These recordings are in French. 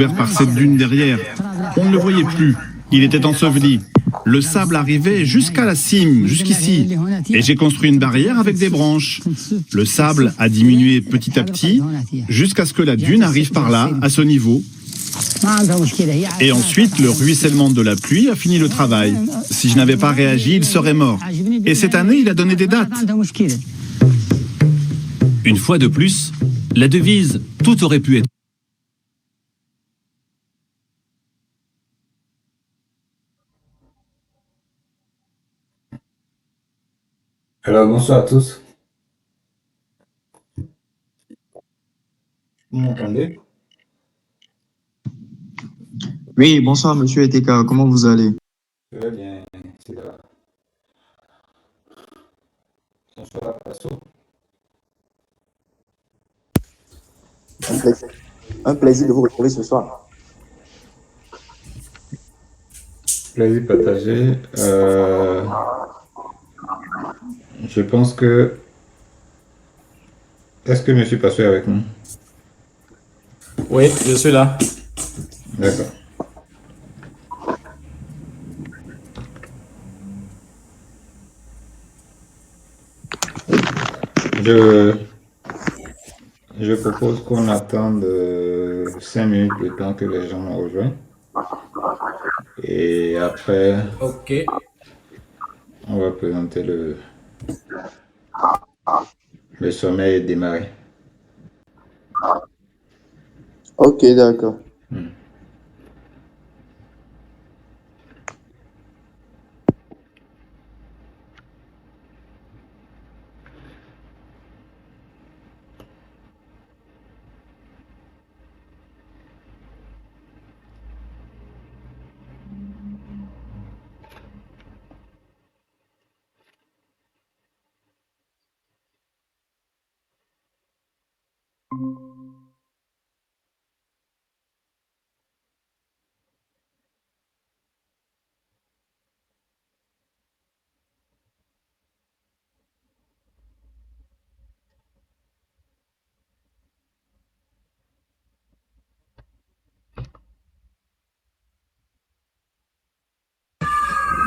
couvert par cette dune derrière. On ne le voyait plus. Il était enseveli. Le sable arrivait jusqu'à la cime, jusqu'ici. Et j'ai construit une barrière avec des branches. Le sable a diminué petit à petit jusqu'à ce que la dune arrive par là, à ce niveau. Et ensuite, le ruissellement de la pluie a fini le travail. Si je n'avais pas réagi, il serait mort. Et cette année, il a donné des dates. Une fois de plus, la devise « tout aurait pu être ». Alors, bonsoir à tous. Vous m'entendez? Oui, bonsoir Monsieur Eteka, comment vous allez? Très bien, c'est là. Bonsoir, Passo. Un plaisir de vous retrouver ce soir. Plaisir partagé. Je pense que... Est-ce que Monsieur Passo est avec nous? Oui, je suis là. D'accord. Je propose qu'on attende 5 minutes le temps que les gens nous rejoignent. Et après, Ok. on va présenter le sommet et démarrer. Ok, d'accord.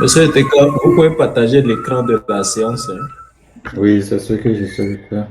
Monsieur Eteka, vous pouvez partager l'écran de la séance, hein. Oui, c'est ce que j'essaie de faire.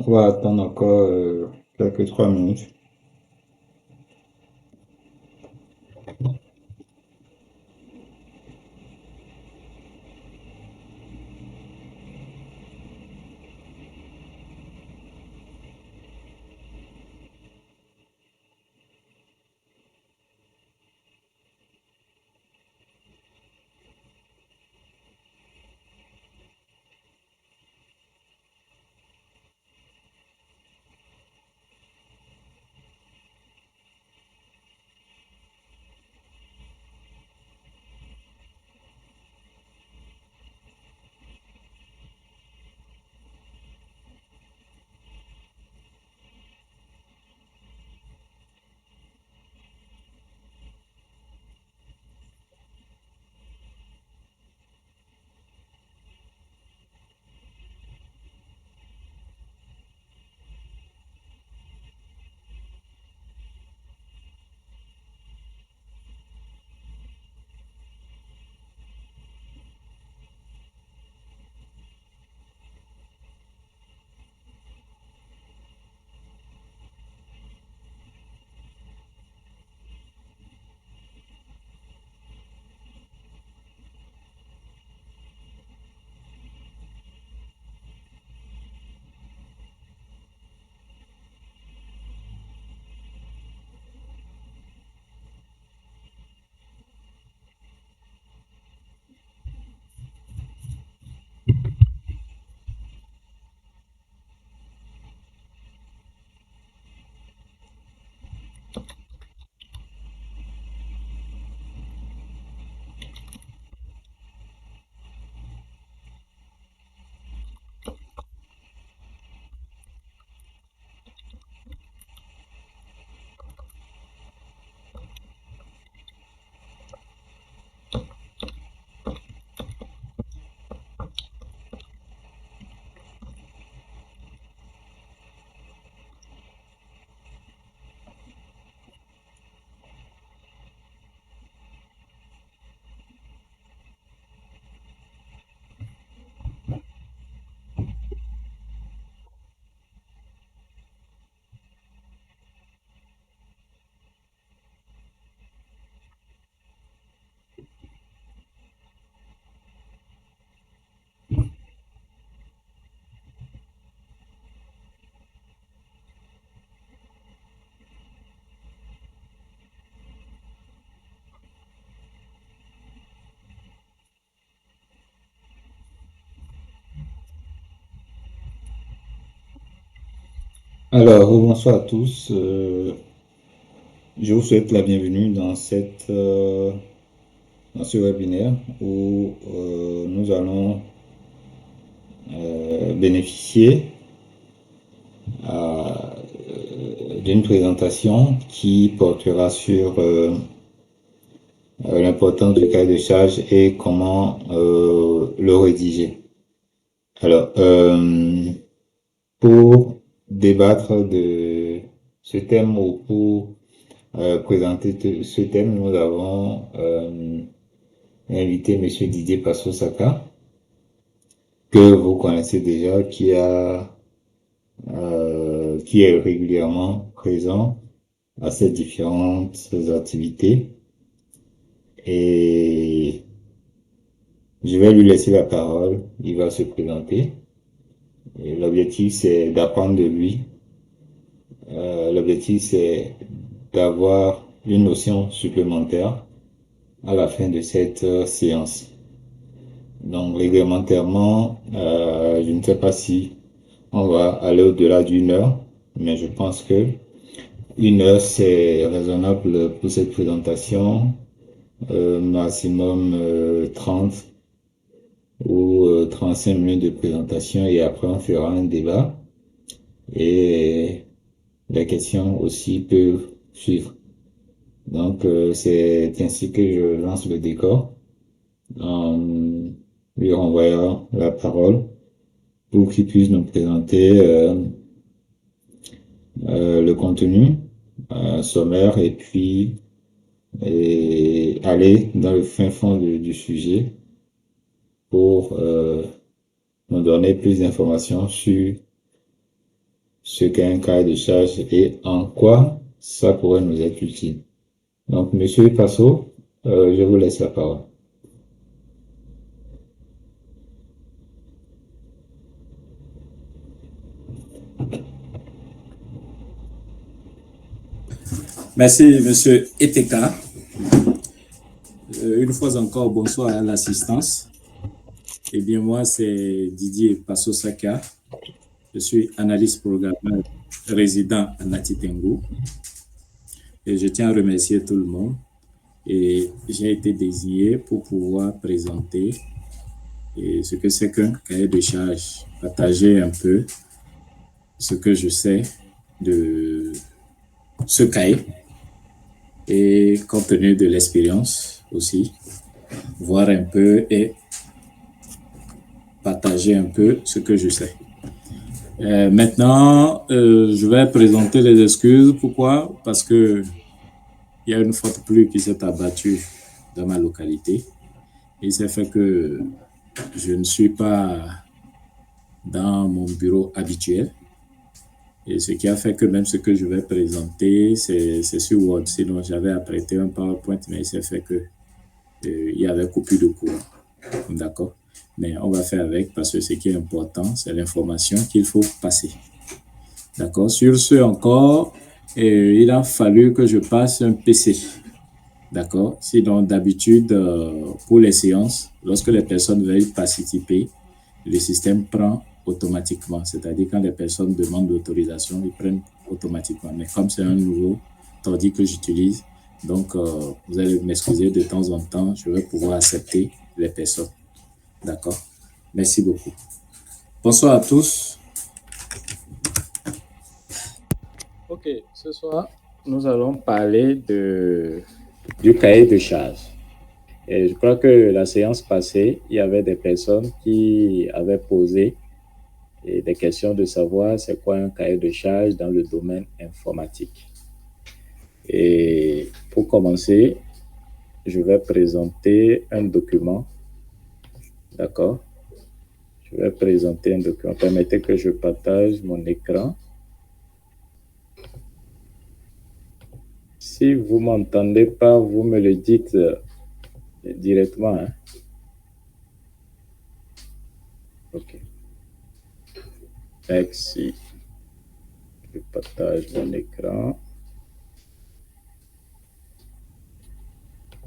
On va attendre encore quelques 3 minutes. Alors, bonsoir à tous. Je vous souhaite la bienvenue dans ce webinaire où nous allons bénéficier d'une présentation qui portera sur l'importance du cahier de charge et comment le rédiger. Alors, pour débattre de ce thème ou pour présenter ce thème, nous avons invité Monsieur Didier Passo-Saka, que vous connaissez déjà, qui est régulièrement présent à ces différentes activités. Et je vais lui laisser la parole. Il va se présenter. Et l'objectif, c'est d'apprendre de lui. L'objectif, c'est d'avoir une notion supplémentaire à la fin de cette séance. Donc, réglementairement, je ne sais pas si on va aller au-delà d'une heure, mais je pense que une heure, c'est raisonnable pour cette présentation, maximum 30 ou 35 minutes de présentation et après on fera un débat et les questions aussi peuvent suivre. Donc, c'est ainsi que je lance le décor en lui renvoyant la parole pour qu'il puisse nous présenter le contenu sommaire et puis aller dans le fin fond du sujet pour nous donner plus d'informations sur ce qu'est un cahier de charge et en quoi ça pourrait nous être utile. Donc, Monsieur Passo, je vous laisse la parole. Merci, Monsieur Eteka. Une fois encore, bonsoir à l'assistance. Eh bien, moi, c'est Didier Passo-Saka. Je suis analyste programmeur résident à Nati-Tengu. Et je tiens à remercier tout le monde. Et j'ai été désigné pour pouvoir présenter ce que c'est qu'un cahier de charge, partager un peu ce que je sais de ce cahier et compte tenu de l'expérience aussi, voir un peu et partager un peu ce que je sais. Maintenant, je vais présenter les excuses. Pourquoi? Parce que il y a une forte pluie qui s'est abattue dans ma localité et ça fait que je ne suis pas dans mon bureau habituel. Et ce qui a fait que même ce que je vais présenter, c'est sur Word. Sinon, j'avais apprêté un PowerPoint, mais il s'est fait que il y avait coupure de courant. D'accord? Mais on va faire avec parce que ce qui est important, c'est l'information qu'il faut passer. D'accord? Sur ce encore, il a fallu que je passe un PC. D'accord? Sinon, d'habitude, pour les séances, lorsque les personnes veulent participer, le système prend automatiquement. C'est-à-dire quand les personnes demandent l'autorisation, ils prennent automatiquement. Mais comme c'est un nouveau ordi que j'utilise, donc vous allez m'excuser de temps en temps, je vais pouvoir accepter les personnes. D'accord? Merci beaucoup. Bonsoir à tous. Ok, ce soir, nous allons parler du cahier de charge. Et je crois que la séance passée, il y avait des personnes qui avaient posé des questions de savoir c'est quoi un cahier de charge dans le domaine informatique. Et pour commencer, je vais présenter un document. D'accord? Je vais présenter un document. Permettez que je partage mon écran. Si vous ne m'entendez pas, vous me le dites directement. Hein? OK. Merci. Je partage mon écran.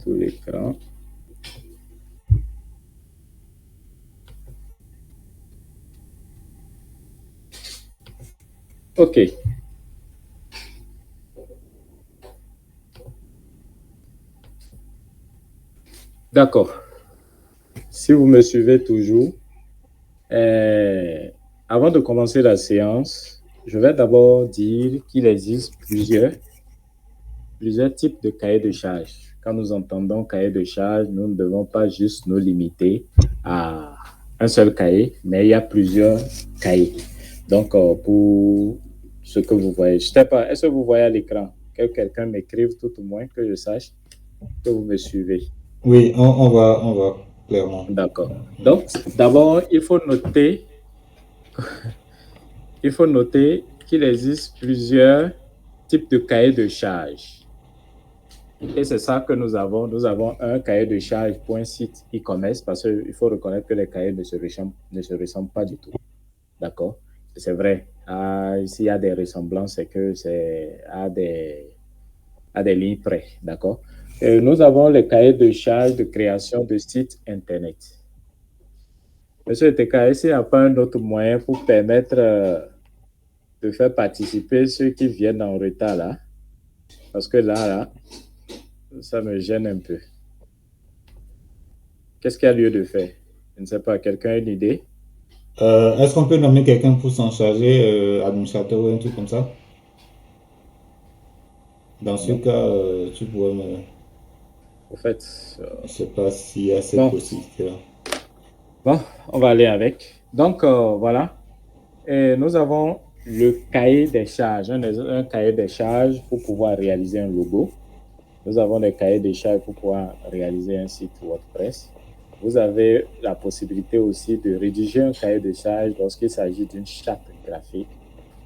Tout l'écran. OK. D'accord. Si vous me suivez toujours, avant de commencer la séance, je vais d'abord dire qu'il existe plusieurs types de cahiers de charges. Quand nous entendons cahier de charges, nous ne devons pas juste nous limiter à un seul cahier, mais il y a plusieurs cahiers. Donc, pour ce que vous voyez, je ne sais pas, est-ce que vous voyez à l'écran? Que quelqu'un m'écrive tout au moins, que je sache que vous me suivez. Oui, on va clairement. D'accord. Donc, d'abord, il faut noter qu'il existe plusieurs types de cahiers de charges. Et c'est ça que nous avons. Nous avons un cahier de charge pour un site e-commerce parce qu'il faut reconnaître que les cahiers ne se ressemblent pas du tout. D'accord? C'est vrai. S'il y a des ressemblances, c'est que c'est à des lignes près. D'accord? Nous avons le cahier de charge de création de sites Internet. Monsieur Teka, est-ce qu'il n'y a pas un autre moyen pour permettre de faire participer ceux qui viennent en retard là? Parce que là, ça me gêne un peu. Qu'est-ce qu'il y a lieu de faire? Je ne sais pas, quelqu'un a une idée? Est-ce qu'on peut nommer quelqu'un pour s'en charger, administrateur ou un truc comme ça? Dans ce cas, tu pourrais me... Au fait, Je ne sais pas s'il y a cette possibilité-là. Bon, on va aller avec. Donc, voilà. Et nous avons le cahier des charges, un cahier des charges pour pouvoir réaliser un logo. Nous avons des cahiers des charges pour pouvoir réaliser un site WordPress. Vous avez la possibilité aussi de rédiger un cahier de charges lorsqu'il s'agit d'une charte graphique,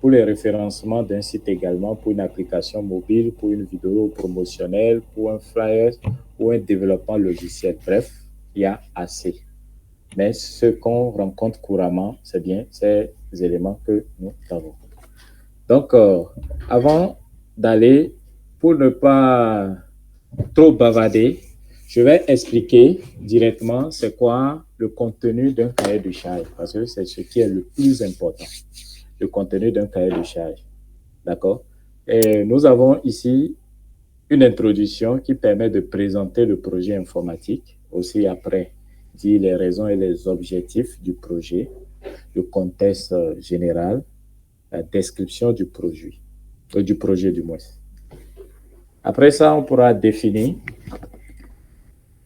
pour le référencement d'un site également, pour une application mobile, pour une vidéo promotionnelle, pour un flyer ou un développement logiciel. Bref, il y a assez. Mais ce qu'on rencontre couramment, c'est bien ces éléments que nous avons. Donc, avant d'aller, pour ne pas trop bavarder, je vais expliquer directement c'est quoi le contenu d'un cahier de charge, parce que c'est ce qui est le plus important, le contenu d'un cahier de charge. D'accord? Et nous avons ici une introduction qui permet de présenter le projet informatique, aussi après dire les raisons et les objectifs du projet, le contexte général, la description du projet du moins. Après ça, on pourra définir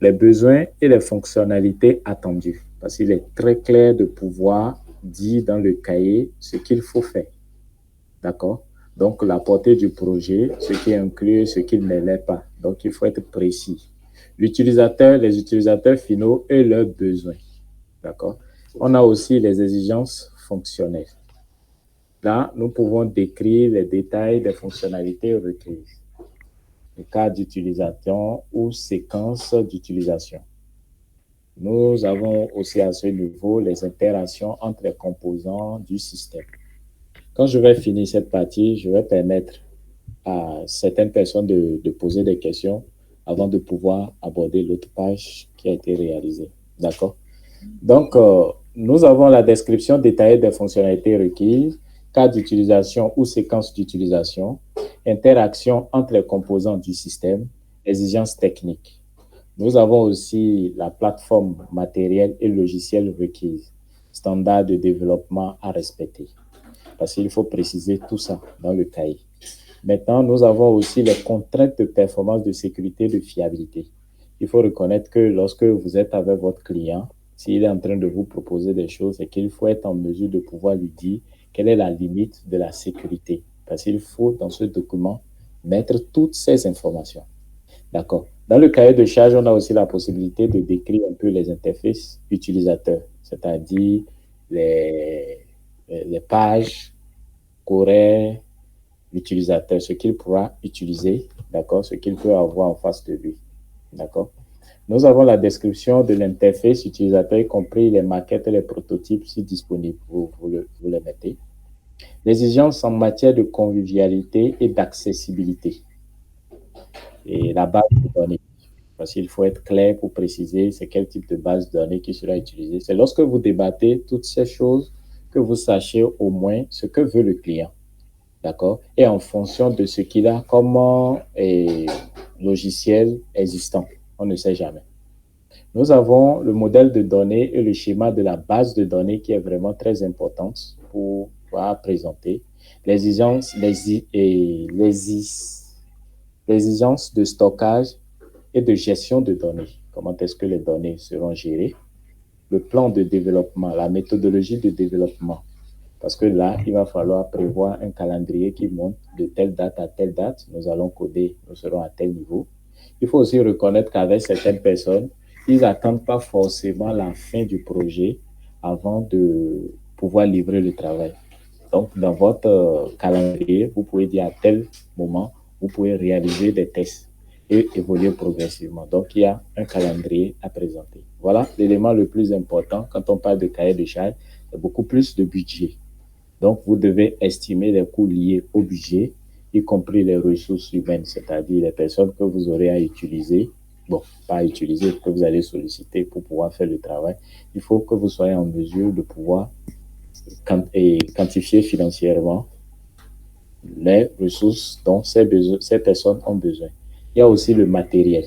les besoins et les fonctionnalités attendues, parce qu'il est très clair de pouvoir dire dans le cahier ce qu'il faut faire. D'accord? Donc, la portée du projet, ce qui inclut, ce qui ne l'est pas. Donc, il faut être précis. L'utilisateur, les utilisateurs finaux et leurs besoins. D'accord? On a aussi les exigences fonctionnelles. Là, nous pouvons décrire les détails des fonctionnalités requises, les cas d'utilisation ou séquences d'utilisation. Nous avons aussi à ce niveau les interactions entre les composants du système. Quand je vais finir cette partie, je vais permettre à certaines personnes de poser des questions avant de pouvoir aborder l'autre page qui a été réalisée. D'accord? Donc, nous avons la description détaillée des fonctionnalités requises, cas d'utilisation ou séquence d'utilisation, interaction entre les composants du système, exigences techniques. Nous avons aussi la plateforme matérielle et logicielle requise, standards de développement à respecter. Parce qu'il faut préciser tout ça dans le cahier. Maintenant, nous avons aussi les contraintes de performance, de sécurité, de fiabilité. Il faut reconnaître que lorsque vous êtes avec votre client, s'il est en train de vous proposer des choses, c'est qu'il faut être en mesure de pouvoir lui dire quelle est la limite de la sécurité. Parce qu'il faut, dans ce document, mettre toutes ces informations. D'accord. Dans le cahier de charge, on a aussi la possibilité de décrire un peu les interfaces utilisateurs, c'est-à-dire les pages qu'aurait l'utilisateur, ce qu'il pourra utiliser, d'accord, ce qu'il peut avoir en face de lui, d'accord. Nous avons la description de l'interface utilisateur, y compris les maquettes et les prototypes si disponibles, vous les mettez. Les exigences en matière de convivialité et d'accessibilité. Et la base de données, parce qu'il faut être clair pour préciser c'est quel type de base de données qui sera utilisée. C'est lorsque vous débattez toutes ces choses que vous sachiez au moins ce que veut le client. D'accord? Et en fonction de ce qu'il a comme logiciel existant. On ne sait jamais. Nous avons le modèle de données et le schéma de la base de données qui est vraiment très importante pour pouvoir présenter les exigences, les exigences de stockage et de gestion de données. Comment est-ce que les données seront gérées? Le plan de développement, la méthodologie de développement. Parce que là, il va falloir prévoir un calendrier qui monte de telle date à telle date. Nous allons coder, nous serons à tel niveau. Il faut aussi reconnaître qu'avec certaines personnes, ils n'attendent pas forcément la fin du projet avant de pouvoir livrer le travail. Donc, dans votre calendrier, vous pouvez dire à tel moment, vous pouvez réaliser des tests et évoluer progressivement. Donc, il y a un calendrier à présenter. Voilà l'élément le plus important quand on parle de cahier de charges, c'est beaucoup plus de budget. Donc, vous devez estimer les coûts liés au budget, y compris les ressources humaines, c'est-à-dire les personnes que vous aurez à utiliser, bon, pas à utiliser, que vous allez solliciter pour pouvoir faire le travail. Il faut que vous soyez en mesure de pouvoir quantifier financièrement les ressources dont ces personnes ont besoin. Il y a aussi le matériel.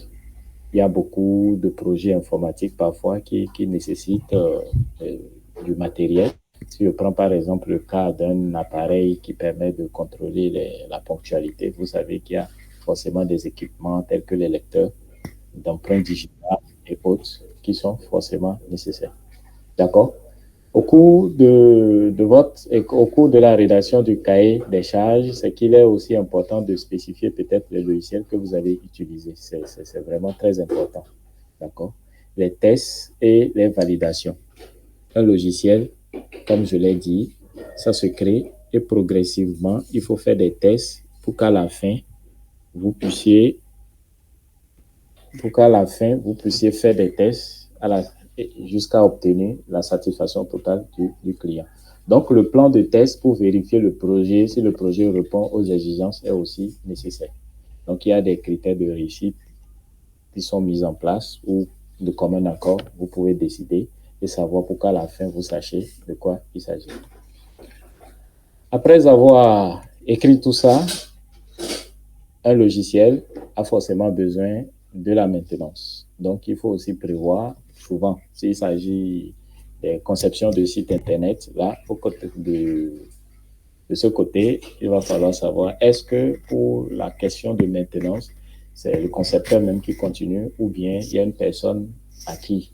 Il y a beaucoup de projets informatiques parfois qui nécessitent du matériel. Si je prends par exemple le cas d'un appareil qui permet de contrôler la ponctualité, vous savez qu'il y a forcément des équipements tels que les lecteurs d'empreintes digitales et autres qui sont forcément nécessaires. D'accord? Au cours au cours de la rédaction du cahier des charges, c'est qu'il est aussi important de spécifier peut-être les logiciels que vous allez utiliser. C'est vraiment très important. D'accord? Les tests et les validations. Un logiciel, comme je l'ai dit, ça se crée et progressivement, il faut faire des tests pour qu'à la fin, vous puissiez faire des tests jusqu'à obtenir la satisfaction totale du client. Donc, le plan de test pour vérifier le projet, si le projet répond aux exigences, est aussi nécessaire. Donc, il y a des critères de réussite qui sont mis en place ou de commun accord, vous pouvez décider et savoir pour qu'à la fin, vous sachiez de quoi il s'agit. Après avoir écrit tout ça, un logiciel a forcément besoin de la maintenance. Donc, il faut aussi prévoir, souvent, s'il s'agit des conceptions de sites Internet, là, de ce côté, il va falloir savoir, est-ce que pour la question de maintenance, c'est le concepteur même qui continue ou bien il y a une personne à qui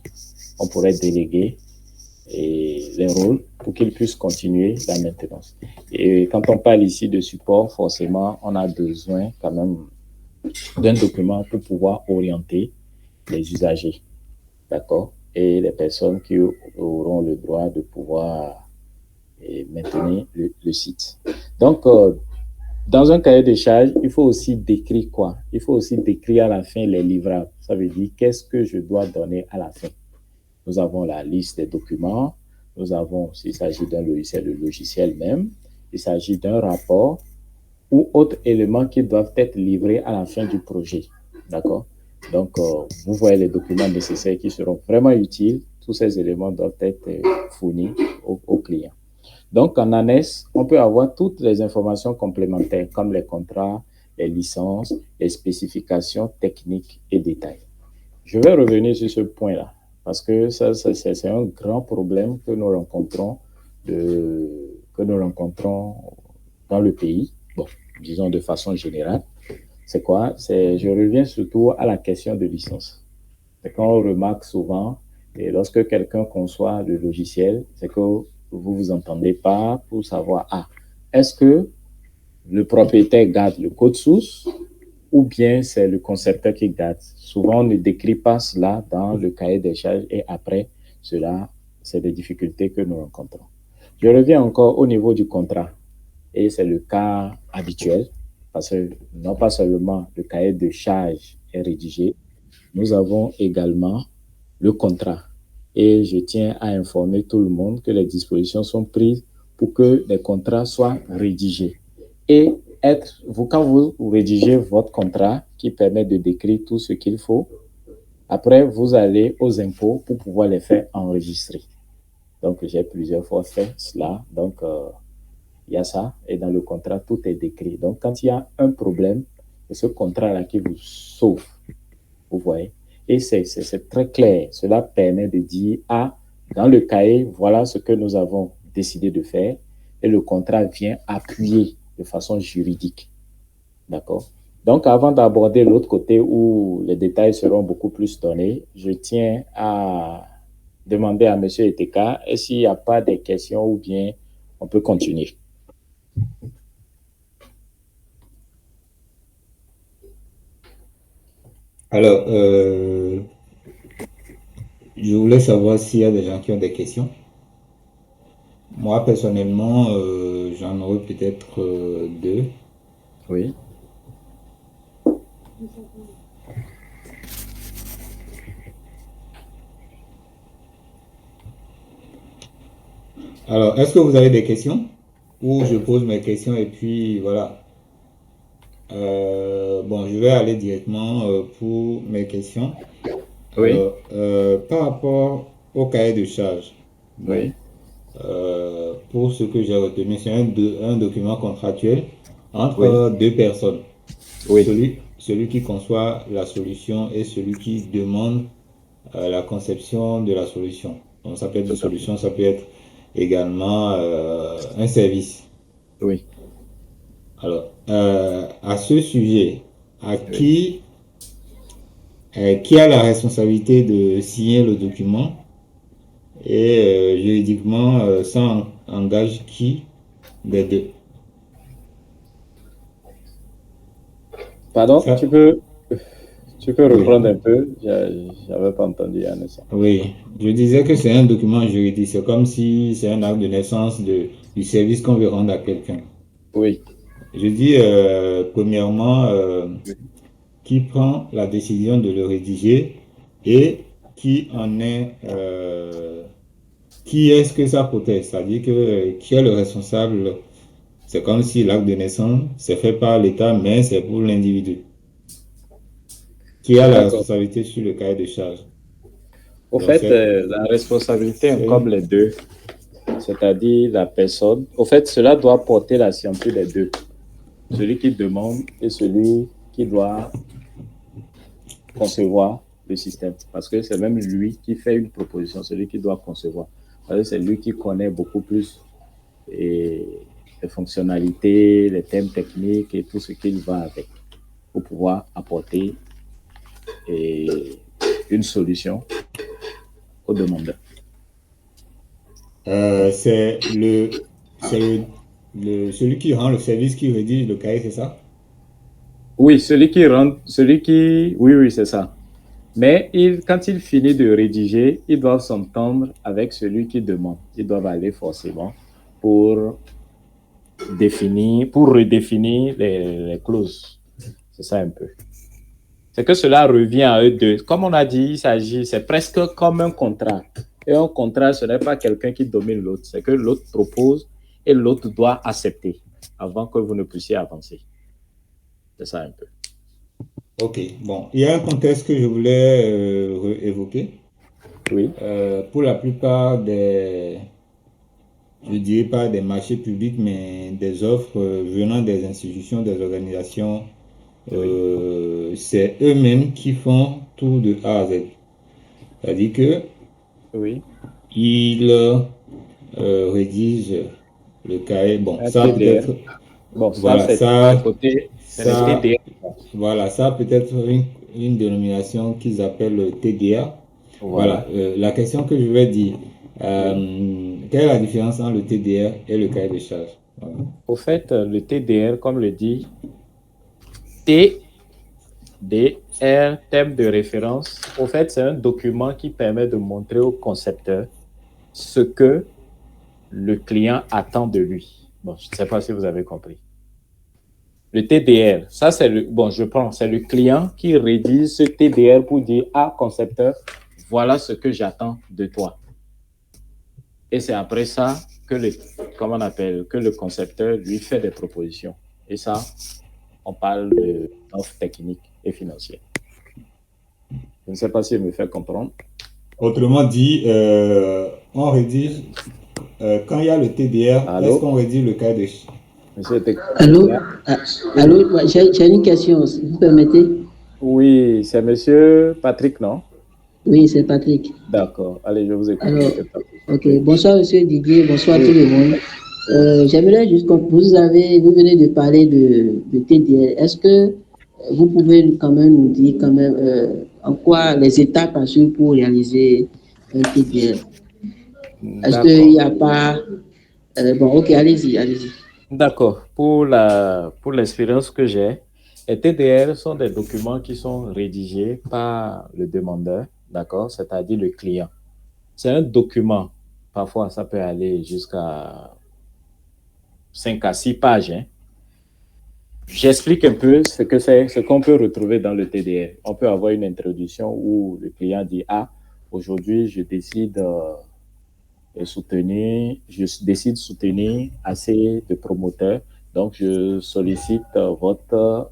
on pourrait déléguer les rôles pour qu'il puisse continuer la maintenance. Et quand on parle ici de support, forcément, on a besoin quand même d'un document pour pouvoir orienter les usagers, d'accord, et les personnes qui auront le droit de pouvoir maintenir le site. Donc, dans un cahier de charges, il faut aussi décrire quoi? Il faut aussi décrire à la fin les livrables. Ça veut dire qu'est-ce que je dois donner à la fin. Nous avons la liste des documents. Nous avons, s'il s'agit d'un logiciel, le logiciel même. Il s'agit d'un rapport ou autres éléments qui doivent être livrés à la fin du projet. D'accord? Donc, vous voyez les documents nécessaires qui seront vraiment utiles. Tous ces éléments doivent être fournis au client. Donc, en annexe, on peut avoir toutes les informations complémentaires comme les contrats, les licences, les spécifications techniques et détails. Je vais revenir sur ce point-là parce que ça c'est un grand problème que nous rencontrons dans le pays. Bon, disons de façon générale. C'est quoi? Je reviens surtout à la question de licence. C'est quand on remarque souvent, et lorsque quelqu'un conçoit le logiciel, c'est que vous entendez pas pour savoir, est-ce que le propriétaire garde le code source ou bien c'est le concepteur qui garde. Souvent, on ne décrit pas cela dans le cahier des charges et après cela, c'est des difficultés que nous rencontrons. Je reviens encore au niveau du contrat et c'est le cas habituel parce que non pas seulement le cahier de charges est rédigé, nous avons également le contrat. Et je tiens à informer tout le monde que les dispositions sont prises pour que les contrats soient rédigés. Et quand vous rédigez votre contrat qui permet de décrire tout ce qu'il faut, après, vous allez aux impôts pour pouvoir les faire enregistrer. Donc, j'ai plusieurs fois fait cela. Donc, il y a ça. Et dans le contrat, tout est décrit. Donc, quand il y a un problème, c'est ce contrat-là qui vous sauve. Vous voyez. Et c'est très clair. Cela permet de dire, ah, dans le cahier, voilà ce que nous avons décidé de faire. Et le contrat vient appuyer de façon juridique. D'accord? Donc, avant d'aborder l'autre côté où les détails seront beaucoup plus donnés, je tiens à demander à M. Eteka, est-ce qu'il n'y a pas de questions ou bien on peut continuer? Alors, je voulais savoir s'il y a des gens qui ont des questions. Moi, personnellement, j'en aurais peut-être deux. Oui. Alors, est-ce que vous avez des questions? Ou je pose mes questions et puis voilà. Bon, je vais aller directement pour mes questions. Oui. Alors, par rapport au cahier de charge, Oui. pour ce que j'ai retenu, c'est un document contractuel entre deux personnes. Oui. Celui qui conçoit la solution et celui qui demande la conception de la solution. Donc, ça peut être une solution, ça peut être également un service. Oui. Alors, à ce sujet, qui a la responsabilité de signer le document et juridiquement, ça engage qui des deux? Pardon, Ça, tu peux reprendre oui, un peu? J'avais pas entendu un instant. oui, je disais que c'est un document juridique, c'est comme si c'est un acte de naissance du service qu'on veut rendre à quelqu'un. Oui. Je dis, premièrement, qui prend la décision de le rédiger et qui en est, qui est-ce que ça protège? C'est-à-dire que qui est le responsable? C'est comme si l'acte de naissance c'est fait par l'État, mais c'est pour l'individu. Qui a la D'accord. responsabilité sur le cahier de charge? Au Donc fait, la responsabilité incombe les deux, c'est-à-dire la personne. Au fait, cela doit porter la signature des deux. Celui qui demande et celui qui doit concevoir le système. Parce que c'est même lui qui fait une proposition, celui qui doit concevoir. Parce que c'est lui qui connaît beaucoup plus les fonctionnalités, les thèmes techniques et tout ce qui va avec pour pouvoir apporter une solution aux demandeurs. c'est celui qui rend le service qui rédige le cahier, c'est ça? Oui, oui, c'est ça. Mais quand il finit de rédiger, ils doivent s'entendre avec celui qui demande. Ils doivent aller forcément pour redéfinir les clauses. C'est ça un peu. C'est que cela revient à eux deux. Comme on a dit, c'est presque comme un contrat. Et un contrat, ce n'est pas quelqu'un qui domine l'autre. C'est que l'autre propose et l'autre doit accepter avant que vous ne puissiez avancer. C'est ça un peu. Ok, bon. Il y a un contexte que je voulais évoquer. Oui. Pour la plupart je dirais pas des marchés publics, mais des offres venant des institutions, des organisations, c'est eux-mêmes qui font tout de A à Z. C'est-à-dire que ils rédigent le cahier. Bon, ça peut-être. Bon, voilà, ça peut être une dénomination qu'ils appellent le TDA. Voilà. La question que je vais dire, quelle est la différence entre le TDR et le cahier de charge? Voilà. Au fait, le TDR, comme le dit, TDR, thème de référence, au fait, c'est un document qui permet de montrer au concepteur ce que le client attend de lui. Bon, je ne sais pas si vous avez compris. Le TDR, ça c'est c'est le client qui rédige ce TDR pour dire à concepteur, voilà ce que j'attends de toi. Et c'est après ça que le concepteur lui fait des propositions. Et ça, on parle d'offres techniques et financières. Je ne sais pas si je me fais comprendre. Autrement dit, on rédige, quand il y a le TDR, est-ce qu'on rédige le cahier de charge? Allô, ouais, j'ai une question, si vous permettez. Oui, c'est Monsieur Patrick, non? Oui, c'est Patrick. D'accord. Allez, je vous écoute. Alors, ok. Bonsoir, Monsieur Didier. Bonsoir tout le monde. J'aimerais juste que vous venez de parler de TDL. Est-ce que vous pouvez quand même nous dire en quoi les étapes à suivre pour réaliser un TDL? Est-ce qu'il n'y a pas... bon, ok, allez-y. D'accord. Pour l'expérience que j'ai, les TDR sont des documents qui sont rédigés par le demandeur, d'accord, c'est-à-dire le client. C'est un document, parfois ça peut aller jusqu'à 5 à 6 pages. Hein. J'explique un peu ce que c'est, ce qu'on peut retrouver dans le TDR. On peut avoir une introduction où le client dit « Ah, aujourd'hui, je décide soutenir assez de promoteurs. Donc, je sollicite votre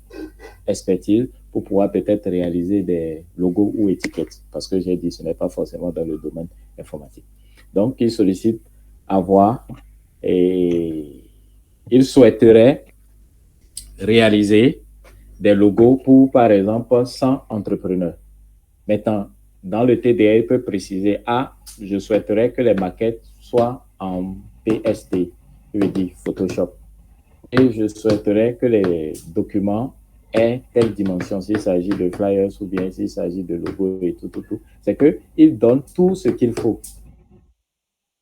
expertise pour pouvoir peut-être réaliser des logos ou étiquettes. Parce que j'ai dit, ce n'est pas forcément dans le domaine informatique. Donc, il sollicite avoir et il souhaiterait réaliser des logos pour, par exemple, 100 entrepreneurs. Maintenant, dans le TDA, il peut préciser, ah, je souhaiterais que les maquettes soient en PSD, je veux dire Photoshop. Et je souhaiterais que les documents aient telle dimension, s'il s'agit de flyers ou bien s'il s'agit de logos et tout. C'est qu'il donne tout ce qu'il faut.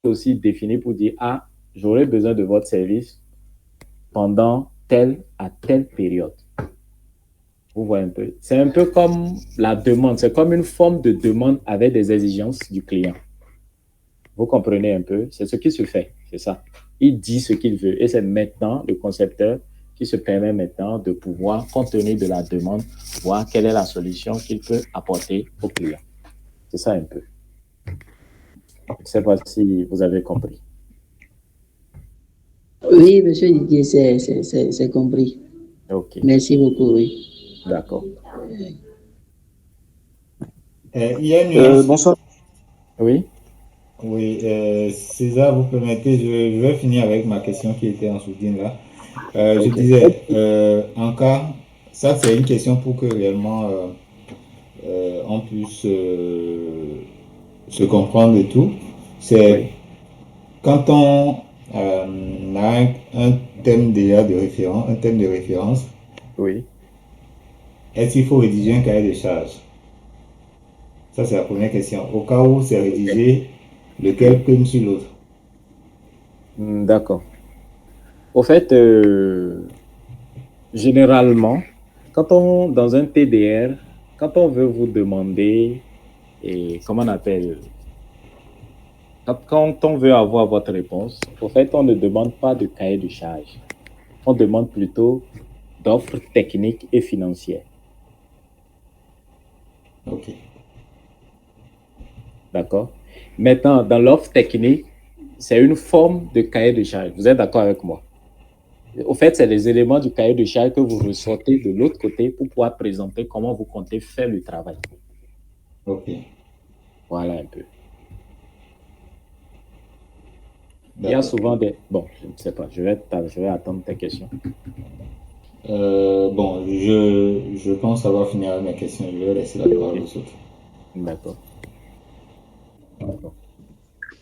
Aussi défini pour dire, ah, j'aurai besoin de votre service pendant telle à telle période. Vous voyez un peu. C'est un peu comme la demande. C'est comme une forme de demande avec des exigences du client. Vous comprenez un peu? C'est ce qui se fait. C'est ça. Il dit ce qu'il veut. Et c'est maintenant le concepteur qui se permet maintenant de pouvoir, compte tenu de la demande, voir quelle est la solution qu'il peut apporter au client. C'est ça un peu. Je ne sais pas si vous avez compris. Oui, monsieur Didier, c'est compris. OK. Merci beaucoup, oui. D'accord. Il y a une Bonsoir. Oui. Oui, César, vous permettez, je vais finir avec ma question qui était en sourdine là. Je disais, en cas, ça c'est une question pour que réellement on puisse se comprendre et tout. C'est quand on a un thème déjà de référence, un thème de référence. Oui. Est-ce qu'il faut rédiger un cahier de charges? Ça, c'est la première question. Au cas où c'est rédigé, lequel prime sur l'autre? D'accord. Au fait, généralement, dans un TDR, quand on veut vous demander, comment on appelle, quand on veut avoir votre réponse, au fait, on ne demande pas de cahier de charges. On demande plutôt d'offres techniques et financières. Ok. D'accord. Maintenant, dans l'offre technique, c'est une forme de cahier de charges. Vous êtes d'accord avec moi? Au fait, c'est les éléments du cahier de charges que vous ressortez de l'autre côté pour pouvoir présenter comment vous comptez faire le travail. Ok. Voilà un peu. Il y a souvent des... Bon, je ne sais pas. Je vais attendre tes questions. Bon, je pense avoir fini avec mes questions. Je vais laisser la parole aux autres. D'accord.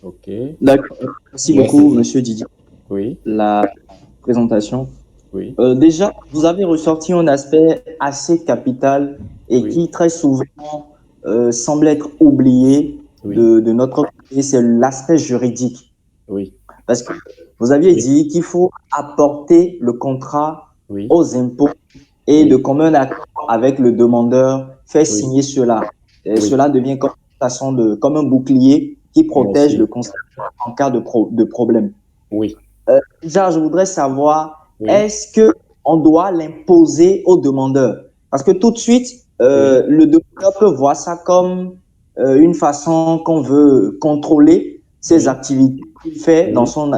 Ok. D'accord. Merci beaucoup, monsieur Didier. Oui. La présentation. Oui. Déjà, vous avez ressorti un aspect assez capital et qui très souvent semble être oublié de notre pays, c'est l'aspect juridique. Oui. Parce que vous aviez dit qu'il faut apporter le contrat aux impôts et de commun accord avec le demandeur, faire signer cela. Et cela devient comme une façon comme un bouclier qui protège le consommateur en cas de problème. Oui. Déjà, je voudrais savoir, est-ce qu'on doit l'imposer au demandeur? Parce que tout de suite, le demandeur peut voir ça comme une façon qu'on veut contrôler ses activités qu'il fait dans son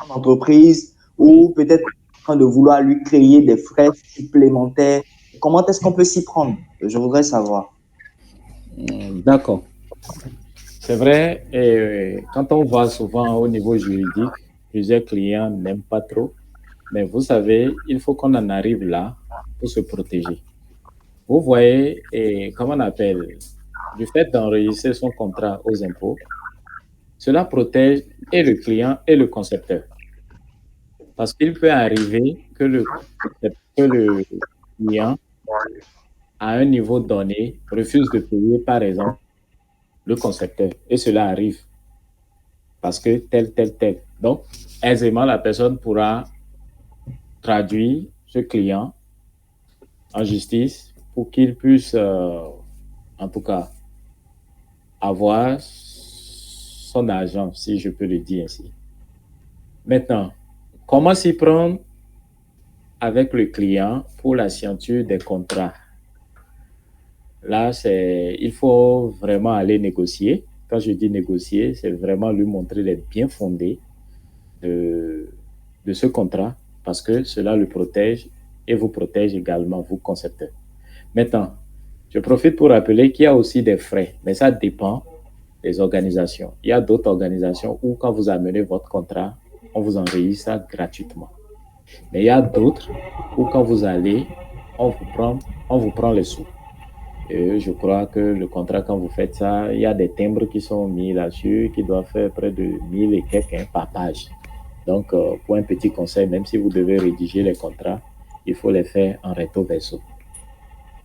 entreprise ou peut-être en train de vouloir lui créer des frais supplémentaires. Comment est-ce qu'on peut s'y prendre? Je voudrais savoir. D'accord. C'est vrai, quand on voit souvent au niveau juridique, plusieurs clients n'aiment pas trop, mais vous savez, il faut qu'on en arrive là pour se protéger. vous voyez, et comment on appelle, du fait d'enregistrer son contrat aux impôts, cela protège et le client et le concepteur. Parce qu'il peut arriver que le client, à un niveau donné, refuse de payer, par exemple, le concepteur. Et cela arrive parce que tel. Donc, aisément, la personne pourra traduire ce client en justice pour qu'il puisse, en tout cas, avoir son argent, si je peux le dire ainsi. Maintenant, comment s'y prendre avec le client pour la signature des contrats? Là, il faut vraiment aller négocier. Quand je dis négocier, c'est vraiment lui montrer les biens fondés de ce contrat parce que cela le protège et vous protège également, vous concepteurs. Maintenant, je profite pour rappeler qu'il y a aussi des frais, mais ça dépend des organisations. Il y a d'autres organisations où quand vous amenez votre contrat, on vous enregistre ça gratuitement. Mais il y a d'autres où quand vous allez, on vous prend les sous. Et je crois que le contrat, quand vous faites ça, il y a des timbres qui sont mis là-dessus qui doivent faire près de 1000 et quelques par page. Donc, pour un petit conseil, même si vous devez rédiger les contrats, il faut les faire en recto verso.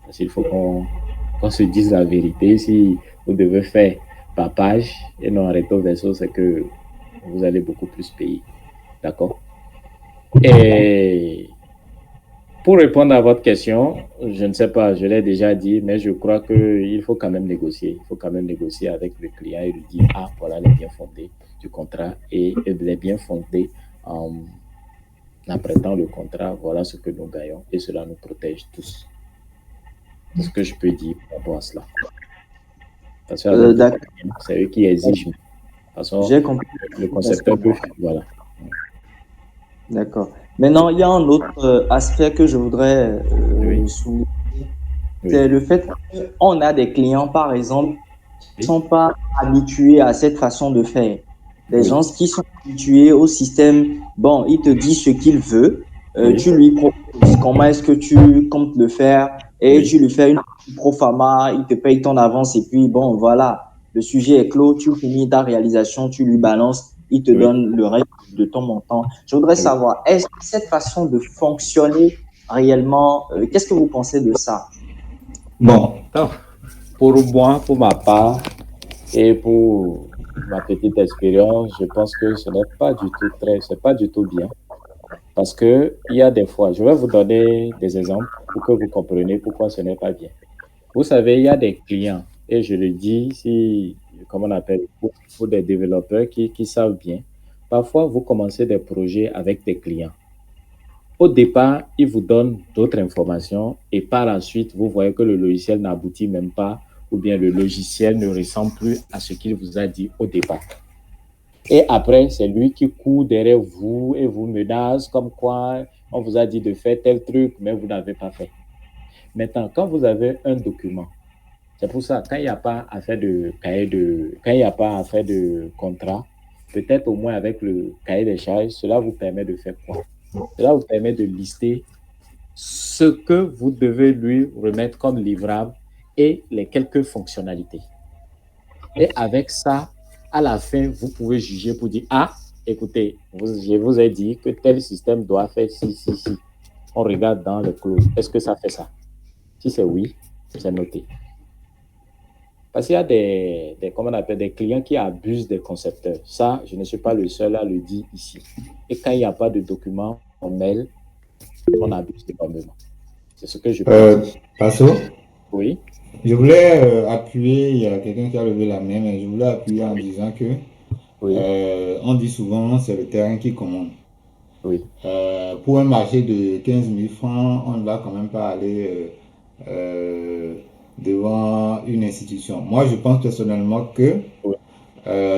Parce qu'il faut qu'on se dise la vérité. Si vous devez faire par page et non en recto verso, c'est que vous allez beaucoup plus payer. D'accord? Et pour répondre à votre question, je ne sais pas, je l'ai déjà dit, mais je crois qu'il faut quand même négocier. Il faut quand même négocier avec le client et lui dire, ah, voilà les biens fondés du contrat et les biens fondés en apprêtant le contrat, voilà ce que nous gagnons et cela nous protège tous. C'est ce que je peux dire par rapport à cela. Parce que c'est eux qui exigent. J'ai compris. Le concepteur peut, voilà. D'accord. Maintenant, il y a un autre aspect que je voudrais souligner. C'est le fait qu'on a des clients, par exemple, qui ne sont pas habitués à cette façon de faire. Des gens qui sont habitués au système, bon, il te dit ce qu'il veut, tu lui proposes comment est-ce que tu comptes le faire et tu lui fais une pro forma, il te paye ton avance et puis bon, voilà, le sujet est clos, tu finis ta réalisation, tu lui balances, il te donne le reste de ton montant. Je voudrais savoir, est-ce que cette façon de fonctionner réellement, qu'est-ce que vous pensez de ça? Bon, pour moi, pour ma part et pour ma petite expérience, je pense que ce n'est pas du tout c'est pas du tout bien. Parce que il y a des fois, je vais vous donner des exemples pour que vous compreniez pourquoi ce n'est pas bien. Vous savez, il y a des clients, et je le dis, comment on appelle, pour des développeurs qui savent bien. Parfois, vous commencez des projets avec des clients. Au départ, ils vous donnent d'autres informations et par la suite, vous voyez que le logiciel n'aboutit même pas ou bien le logiciel ne ressemble plus à ce qu'il vous a dit au départ. Et après, c'est lui qui court derrière vous et vous menace comme quoi on vous a dit de faire tel truc, mais vous n'avez pas fait. Maintenant, quand vous avez un document, c'est pour ça, quand il n'y a pas à faire de quand il n'y a pas à faire de contrat, peut-être au moins avec le cahier des charges, cela vous permet de faire quoi? Cela vous permet de lister ce que vous devez lui remettre comme livrable et les quelques fonctionnalités. Et avec ça, à la fin, vous pouvez juger pour dire, ah, écoutez, je vous ai dit que tel système doit faire ci. On regarde dans le clause. Est-ce que ça fait ça? Si c'est oui, c'est noté. Parce qu'il y a comment on appelle, des clients qui abusent des concepteurs. Ça, je ne suis pas le seul à le dire ici. Et quand il n'y a pas de document en mail, on abuse énormément. C'est ce que je pense. Passo? Oui. Je voulais appuyer, il y a quelqu'un qui a levé la main, mais je voulais appuyer en disant que on dit souvent c'est le terrain qui commande. Oui. Pour un marché de 15 000 francs, on ne va quand même pas aller devant une institution. Moi, je pense personnellement que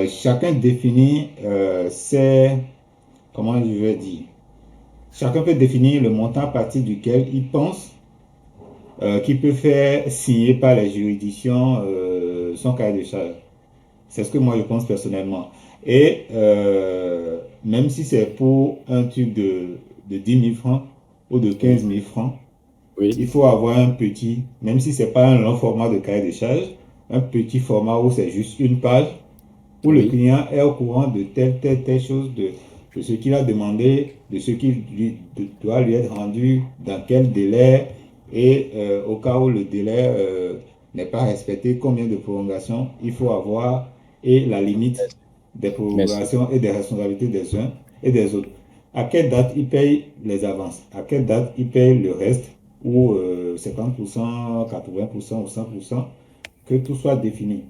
chacun définit comment je vais dire, chacun peut définir le montant à partir duquel il pense qu'il peut faire signer par les juridictions son cahier de charges. C'est ce que moi je pense personnellement. Et même si c'est pour un truc de 10 000 francs ou de 15 000 francs, Oui, il faut avoir un petit, même si c'est pas un long format de cahier de charge, un petit format où c'est juste une page, où le oui, client est au courant de telle chose, de ce qu'il a demandé, de ce qui doit lui être rendu, dans quel délai, et au cas où le délai n'est pas respecté, combien de prolongations il faut avoir, et la limite des merci. prolongations et des responsabilités des uns et des autres. À quelle date il paye les avances, à quelle date il paye le reste, ou 50%, 80% ou 100%, que tout soit défini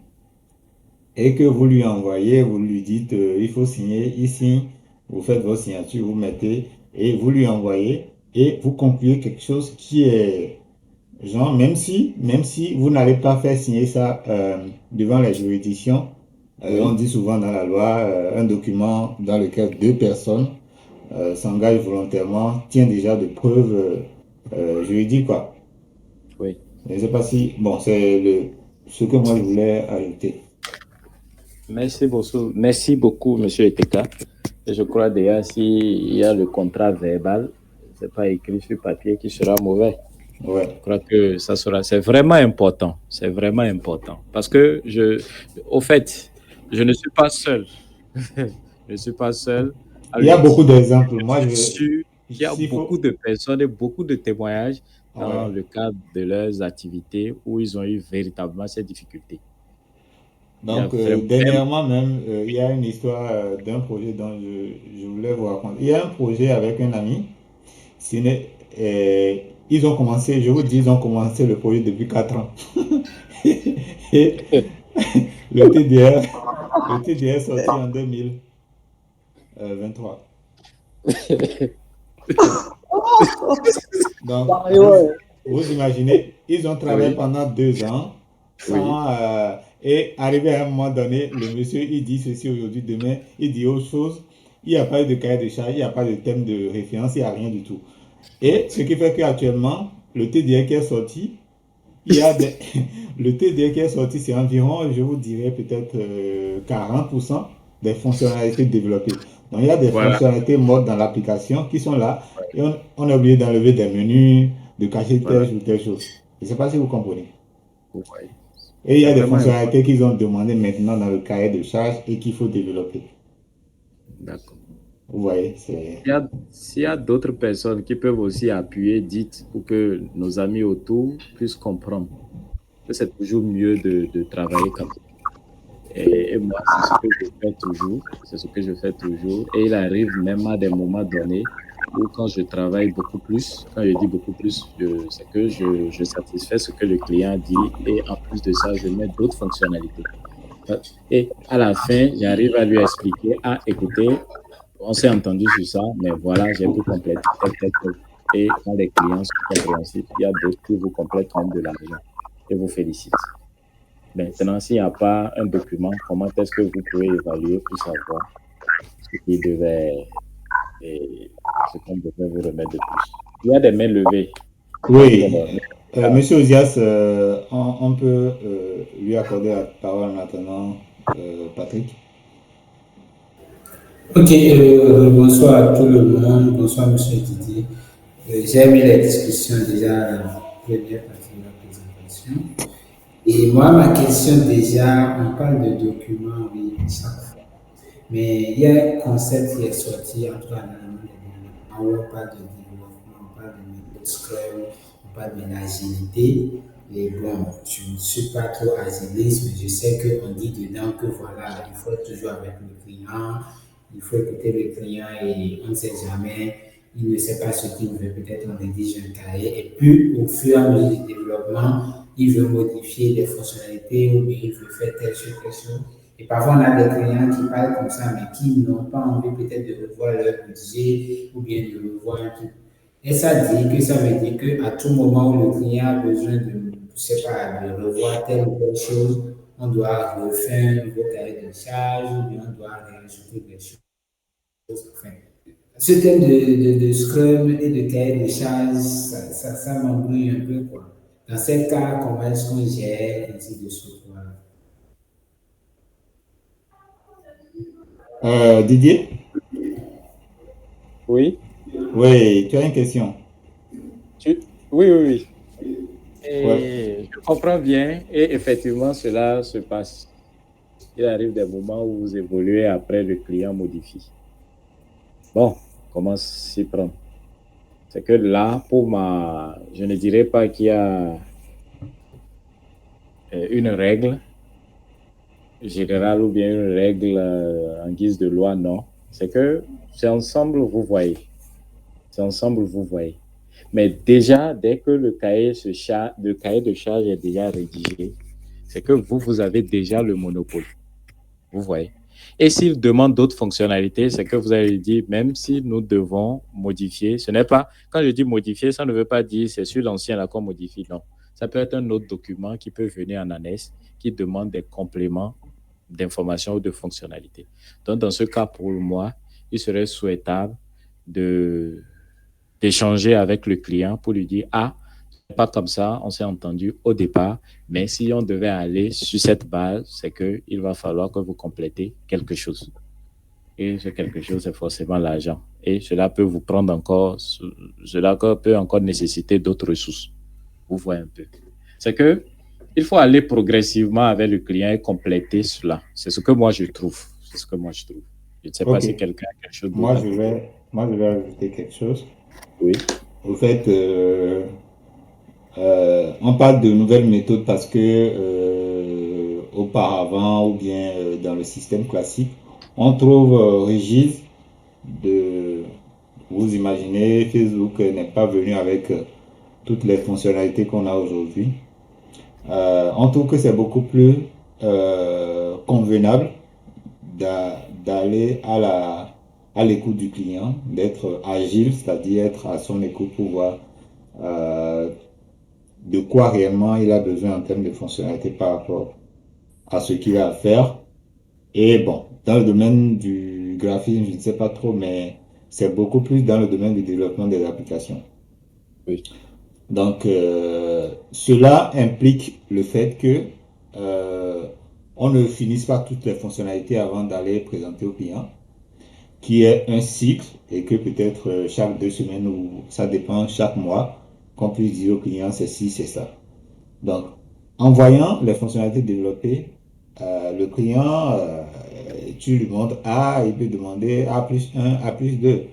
et que vous lui envoyez, vous lui dites il faut signer, il signe, vous faites votre signature, vous mettez et vous lui envoyez et vous concluez quelque chose qui est genre même si vous n'allez pas faire signer ça devant la juridiction, on Oui, dit souvent dans la loi un document dans lequel deux personnes s'engagent volontairement tient déjà de preuves juridiques quoi. oui. Je ne sais pas si bon c'est ce que moi je voulais ajouter. Merci beaucoup, Monsieur Eteka. Et je crois d'ailleurs s'il y a le contrat verbal, c'est pas écrit sur papier qui sera mauvais. Je Ouais. crois que ça sera, c'est vraiment important. C'est vraiment important. Parce que au fait, je ne suis pas seul. Je ne suis pas seul à Il y le a beaucoup dire. d'exemples. Moi, Je suis sûr qu'il y a s'il beaucoup faut, de personnes et beaucoup de témoignages dans ouais. le cadre de leurs activités où ils ont eu véritablement ces difficultés. Il y a Donc, vraiment, même, dernièrement même, il y a une histoire d'un projet dont je voulais vous raconter. Il y a un projet avec un ami. Ce n'est- ils ont commencé, je vous dis, ils ont commencé le projet depuis 4 ans. Et le TDR, le TDR est sorti en 2023. Donc, vous imaginez, ils ont travaillé oui, pendant 2 ans oui, sans, et arrivé à un moment donné, le monsieur, il dit ceci aujourd'hui, demain, il dit autre chose. Il n'y a pas eu de cahier de charge, il n'y a pas de thème de référence, il n'y a rien du tout. Et oui. ce qui fait qu'actuellement, le TDR qui est sorti, il y a des, le TDR qui est sorti, c'est environ, je vous dirais peut-être 40% des fonctionnalités développées. Donc, il y a des Voilà. fonctionnalités mortes dans l'application qui sont là et on a oublié d'enlever des menus, de cacher Voilà. telle ou telle chose. Je ne sais pas si vous comprenez. Ouais. Et il y C'est a des vraiment important. fonctionnalités qu'ils ont demandées maintenant dans le cahier de charge et qu'il faut développer. D'accord. Vous voyez, c'est... S'il y a d'autres personnes qui peuvent aussi appuyer, dites, pour que nos amis autour puissent comprendre que c'est toujours mieux de travailler comme ça. Et moi, c'est ce que je fais toujours. C'est ce que je fais toujours. Et il arrive même à des moments donnés où quand je travaille beaucoup plus, quand je dis beaucoup plus, c'est que je satisfais ce que le client dit et en plus de ça, je mets d'autres fonctionnalités. Et à la fin, j'arrive à lui expliquer, ah, écoutez, on s'est entendu sur ça, mais voilà, j'ai pu compléter tel, tel, tel. Et quand les clients sont compréhensifs, il y a d'autres qui vous complètent même de l'argent. Je vous félicite. Maintenant, s'il n'y a pas un document, comment est-ce que vous pouvez évaluer pour savoir ce qui devait et ce qu'on devait vous remettre de plus? Il y a des mains levées. Oui, Ah, Monsieur Ozias, on peut lui accorder la parole maintenant, Patrick. Ok, bonsoir à tout le monde, bonsoir Monsieur Didier. J'ai aimé la discussion déjà à la première partie de la présentation. Et moi, ma question déjà, on parle de documents, oui, chaque fois. Mais il y a un concept qui est sorti entre dans le monde du développement, où on parle de développement, on parle de méthode Scrum, on parle de l'agilité. Et bon, je ne suis pas trop agiliste, mais je sais qu'on dit dedans que voilà, il faut être toujours avec le client, il faut écouter le client et on ne sait jamais, il ne sait pas ce qu'il veut, peut-être on rédige un cahier. Et puis, au fur et à mesure du développement, il veut modifier des fonctionnalités ou bien il veut faire telle chose, telle chose. Et parfois, on a des clients qui parlent comme ça, mais qui n'ont pas envie peut-être de revoir leur budget ou bien de revoir un truc. Et ça dit que ça veut dire qu'à tout moment où le client a besoin de, je sais pas, de revoir telle ou telle chose, on doit refaire un nouveau cahier de charge ou bien on doit rajouter des choses. Enfin, ce thème de Scrum et de cahier de charge, ça m'embrouille un peu, quoi. Dans ces cas, comment est-ce qu'on gère, ainsi de suite, voilà. Didier? oui, Oui, tu as une question. tu, Oui, oui, oui. Ouais. Et je comprends bien. Et effectivement, cela se passe. Il arrive des moments où vous évoluez, après le client modifie. Bon, comment s'y prendre? C'est que là, je ne dirais pas qu'il y a une règle générale ou bien une règle en guise de loi, non. C'est que c'est ensemble, vous voyez. C'est ensemble, vous voyez. Mais déjà, dès que le cahier de charge est déjà rédigé, c'est que vous avez déjà le monopole. Vous voyez. Et s'il demande d'autres fonctionnalités, c'est que vous allez dire, même si nous devons modifier, ce n'est pas, quand je dis modifier, ça ne veut pas dire c'est sur l'ancien là qu'on modifie, non. Ça peut être un autre document qui peut venir en annexe, qui demande des compléments d'informations ou de fonctionnalités. Donc, dans ce cas, pour moi, il serait souhaitable de d'échanger avec le client pour lui dire, ah, pas comme ça, on s'est entendu au départ, mais si on devait aller sur cette base, c'est qu'il va falloir que vous complétez quelque chose. Et ce quelque chose, c'est forcément l'argent. Et cela peut vous prendre encore, cela peut encore nécessiter d'autres ressources. Vous voyez un peu. C'est que il faut aller progressivement avec le client et compléter cela. C'est ce que moi je trouve. C'est ce que moi je trouve. Je ne sais pas Ok. si quelqu'un a quelque chose Moi, d'autre. je vais ajouter quelque chose. Oui. Au fait, on parle de nouvelles méthodes parce que auparavant ou bien dans le système classique, on trouve rigide de, vous imaginez, Facebook n'est pas venu avec toutes les fonctionnalités qu'on a aujourd'hui. On trouve que c'est beaucoup plus convenable d'aller à l'écoute du client, d'être agile, c'est-à-dire être à son écoute pour voir euh, de quoi réellement il a besoin en termes de fonctionnalité par rapport à ce qu'il a à faire. Et bon, dans le domaine du graphisme, je ne sais pas trop, mais c'est beaucoup plus dans le domaine du développement des applications. Oui. Donc, cela implique le fait que on ne finisse pas toutes les fonctionnalités avant d'aller présenter au client, qui est un cycle et que peut-être chaque 2 semaines ou ça dépend chaque mois, qu'on puisse dire au client c'est ci, c'est ça. Donc, en voyant les fonctionnalités développées, le client, tu lui montres A, il peut demander A plus 1, A plus 2.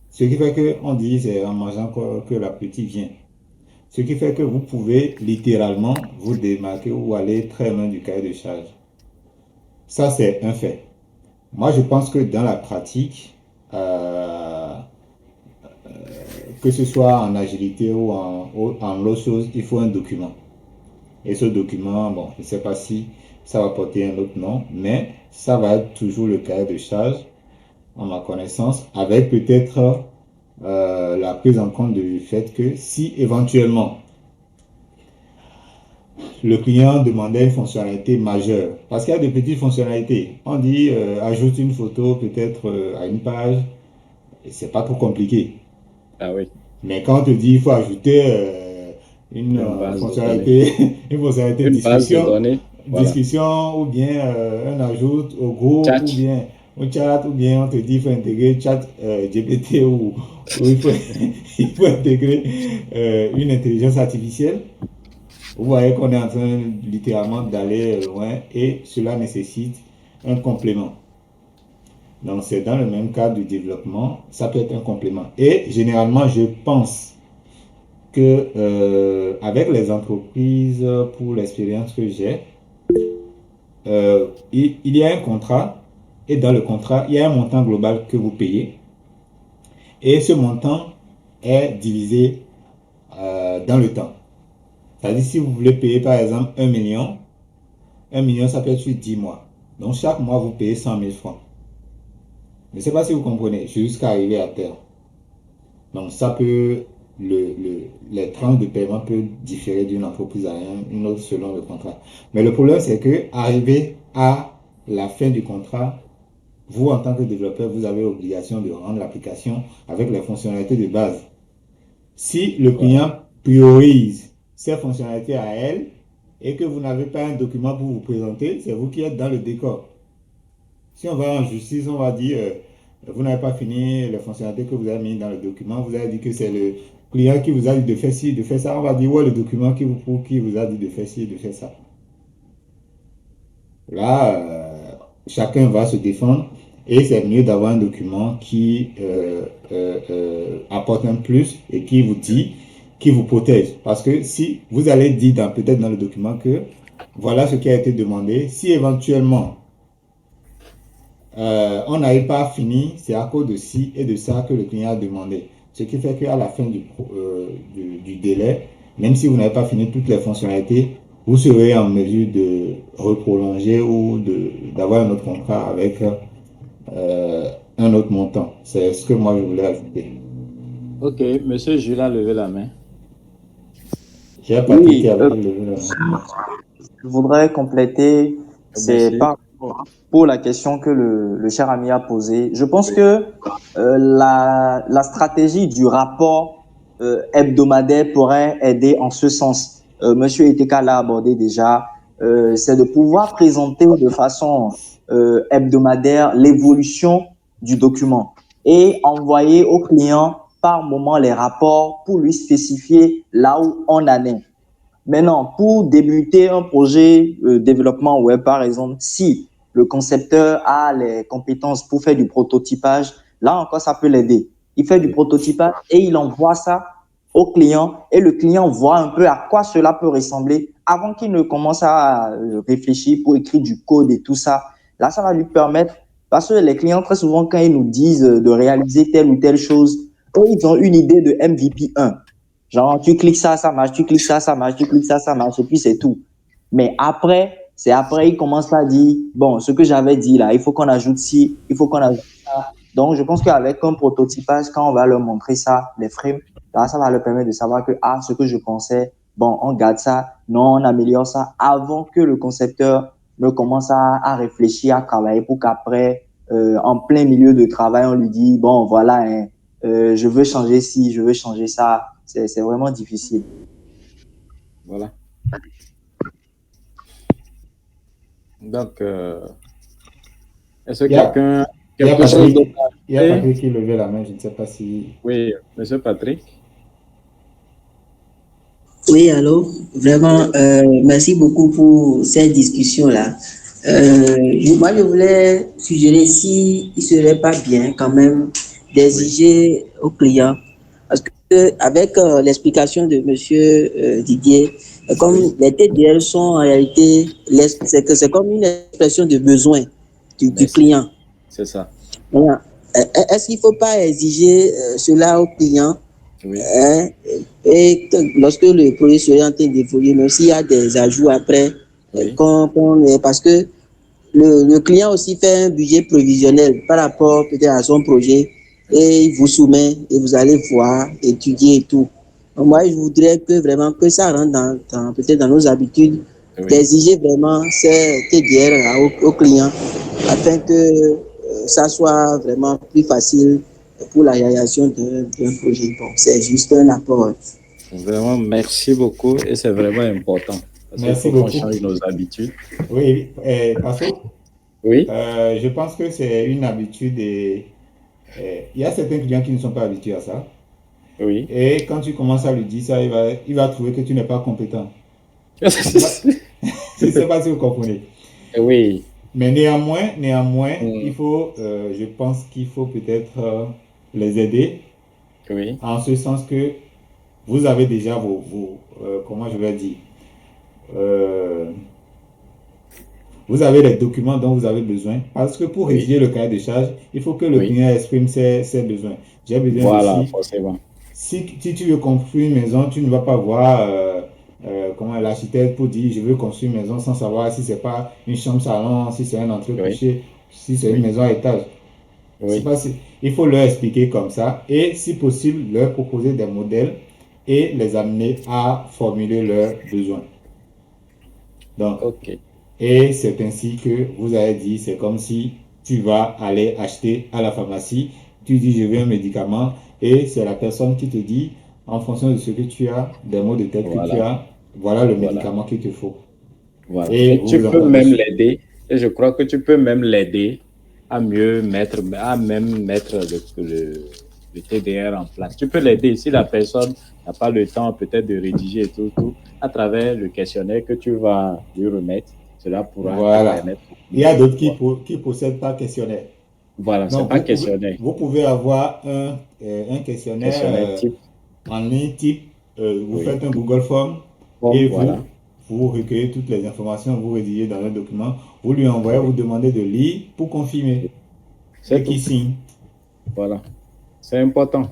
Ce qui fait qu'on dit c'est en mangeant que l'appétit vient. Ce qui fait que vous pouvez littéralement vous démarquer ou aller très loin du cahier de charge. Ça, c'est un fait. Moi, je pense que dans la pratique, que ce soit en agilité ou en autre chose, il faut un document. Et ce document, bon, je ne sais pas si ça va porter un autre nom, mais ça va être toujours le cahier de charge, à ma connaissance, avec peut-être la prise en compte du fait que si éventuellement le client demandait une fonctionnalité majeure, parce qu'il y a des petites fonctionnalités, on dit ajoute une photo peut-être à une page, c'est pas trop compliqué. Ah oui. Mais quand on te dit il faut ajouter une fonctionnalité, une fonctionnalité de discussion ou bien un ajout au groupe Chat. ou bien au chat ou bien on te dit il faut intégrer chat GPT ou il faut intégrer une intelligence artificielle. Vous voyez qu'on est en train littéralement d'aller loin et cela nécessite un complément. Donc c'est dans le même cadre du développement, ça peut être un complément. Et généralement, je pense que avec les entreprises, pour l'expérience que j'ai, il y a un contrat et dans le contrat, il y a un montant global que vous payez et ce montant est divisé dans le temps. C'est-à-dire si vous voulez payer par exemple 1 million, 1 million ça peut être sur 10 mois. Donc chaque mois vous payez 100 000 francs. Je ne sais pas si vous comprenez, jusqu'à arriver à terme. Donc ça peut, les tranches de paiement peuvent différer d'une entreprise à une autre selon le contrat. Mais le problème c'est que arrivé à la fin du contrat, vous en tant que développeur, vous avez l'obligation de rendre l'application avec les fonctionnalités de base. Si le client priorise ces fonctionnalités à elle et que vous n'avez pas un document pour vous présenter, c'est vous qui êtes dans le décor. Si on va en justice, on va dire vous n'avez pas fini les fonctionnalités que vous avez mis dans le document, vous avez dit que c'est client qui vous a dit de faire ci, de faire ça, on va dire, ouais, le document qui vous prouve qui vous a dit de faire ci, de faire ça. Là, chacun va se défendre et c'est mieux d'avoir un document qui apporte un plus et qui vous dit, qui vous protège. Parce que si vous allez dire peut-être dans le document que voilà ce qui a été demandé, si éventuellement on n'arrive pas à finir, c'est à cause de ci et de ça que le client a demandé. Ce qui fait qu'à la fin du délai, même si vous n'avez pas fini toutes les fonctionnalités, vous serez en mesure de reprolonger ou d'avoir un autre contrat avec un autre montant. C'est ce que moi je voulais ajouter. Ok, monsieur Jules a levé la main. J'ai pas qui a levé la main. Je voudrais compléter, c'est par pour la question que le cher ami a posée. Je pense que la stratégie du rapport hebdomadaire pourrait aider en ce sens. Monsieur Eteka l'a abordé déjà, c'est de pouvoir présenter de façon hebdomadaire l'évolution du document et envoyer au client par moment les rapports pour lui spécifier là où on en est. Maintenant, pour débuter un projet développement web, par exemple, si le concepteur a les compétences pour faire du prototypage, là encore, ça peut l'aider. Il fait du prototypage et il envoie ça au client et le client voit un peu à quoi cela peut ressembler avant qu'il ne commence à réfléchir pour écrire du code et tout ça. Là, ça va lui permettre, parce que les clients, très souvent, quand ils nous disent de réaliser telle ou telle chose, eux, ils ont une idée de MVP 1. Genre, tu cliques ça, ça marche, tu cliques ça, ça marche, tu cliques ça, ça marche, et puis c'est tout. Mais après, c'est après, ils commencent à dire, bon, ce que j'avais dit là, il faut qu'on ajoute ci, il faut qu'on ajoute ça. Donc, je pense qu'avec un prototypage, quand on va leur montrer ça, les frames, là, ça va leur permettre de savoir que, ah, ce que je pensais, bon, on garde ça, non, on améliore ça, avant que le concepteur ne commence à réfléchir, à travailler pour qu'après, en plein milieu de travail, on lui dit, bon, voilà, hein, je veux changer ci, je veux changer ça. C'est vraiment difficile. Voilà. Donc, est-ce que quelqu'un... Il y a Patrick qui levait la main, je ne sais pas si... Oui, monsieur Patrick. Oui, allô, vraiment, merci beaucoup pour cette discussion-là. Moi, je voulais suggérer si il serait pas bien quand même d'exiger aux clients, parce que avec l'explication de monsieur Didier, comme les TDL sont en réalité, c'est comme une expression de besoin du client. C'est ça. Voilà. Est-ce qu'il ne faut pas exiger cela aux clients? Oui. Et lorsque le projet serait en train d'évoluer, même s'il y a des ajouts après, oui. Parce que le client aussi fait un budget prévisionnel par rapport peut-être à son projet et il vous soumet et vous allez voir, étudier et tout. Donc moi, je voudrais que vraiment que ça rentre peut-être dans nos habitudes, oui, d'exiger vraiment ces TDR aux clients afin que ça soit vraiment plus facile pour la réalisation d'un projet. Bon, c'est juste un apport. Vraiment, merci beaucoup et c'est vraiment important. Parce merci qu'il faut beaucoup. qu'on change nos habitudes. Oui, parce que oui. Je pense que c'est une habitude et il y a certains clients qui ne sont pas habitués à ça. Oui. Et quand tu commences à lui dire ça, il va trouver que tu n'es pas compétent. Je ne sais pas si vous comprenez. Oui. Mais néanmoins, il faut, je pense qu'il faut peut-être les aider. Oui. En ce sens que vous avez déjà comment je vais dire, vous avez les documents dont vous avez besoin. Parce que pour rédiger le cahier de charge, il faut que le client exprime ses besoins. J'ai besoin forcément. Si tu veux construire une maison, tu ne vas pas voir comment l'architecte pour dire je veux construire une maison sans savoir si c'est pas une chambre-salon, si c'est un entrée-couchée, si c'est une maison à étage. Il faut leur expliquer comme ça et si possible leur proposer des modèles et les amener à formuler leurs besoins. Donc, et c'est ainsi que vous avez dit, c'est comme si tu vas aller acheter à la pharmacie, tu dis je veux un médicament et c'est la personne qui te dit en fonction de ce que tu as, des mots de tête que tu as, voilà le médicament qu'il te faut. Voilà. Et tu peux même l'aider, et je crois que tu peux même l'aider à mieux mettre, le TDR en place. Tu peux l'aider si la personne n'a pas le temps peut-être de rédiger et tout, à travers le questionnaire que tu vas lui remettre. Cela pourra te permettre. Il y a d'autres qui ne possèdent pas questionnaire. Voilà, c'est pas questionnaire. Vous pouvez avoir un questionnaire type. En ligne type. Vous faites un Google Form et vous recueillez toutes les informations, vous rédigez dans un document, vous lui envoyez, vous demandez de lire pour confirmer. C'est qui signe. Voilà. C'est important.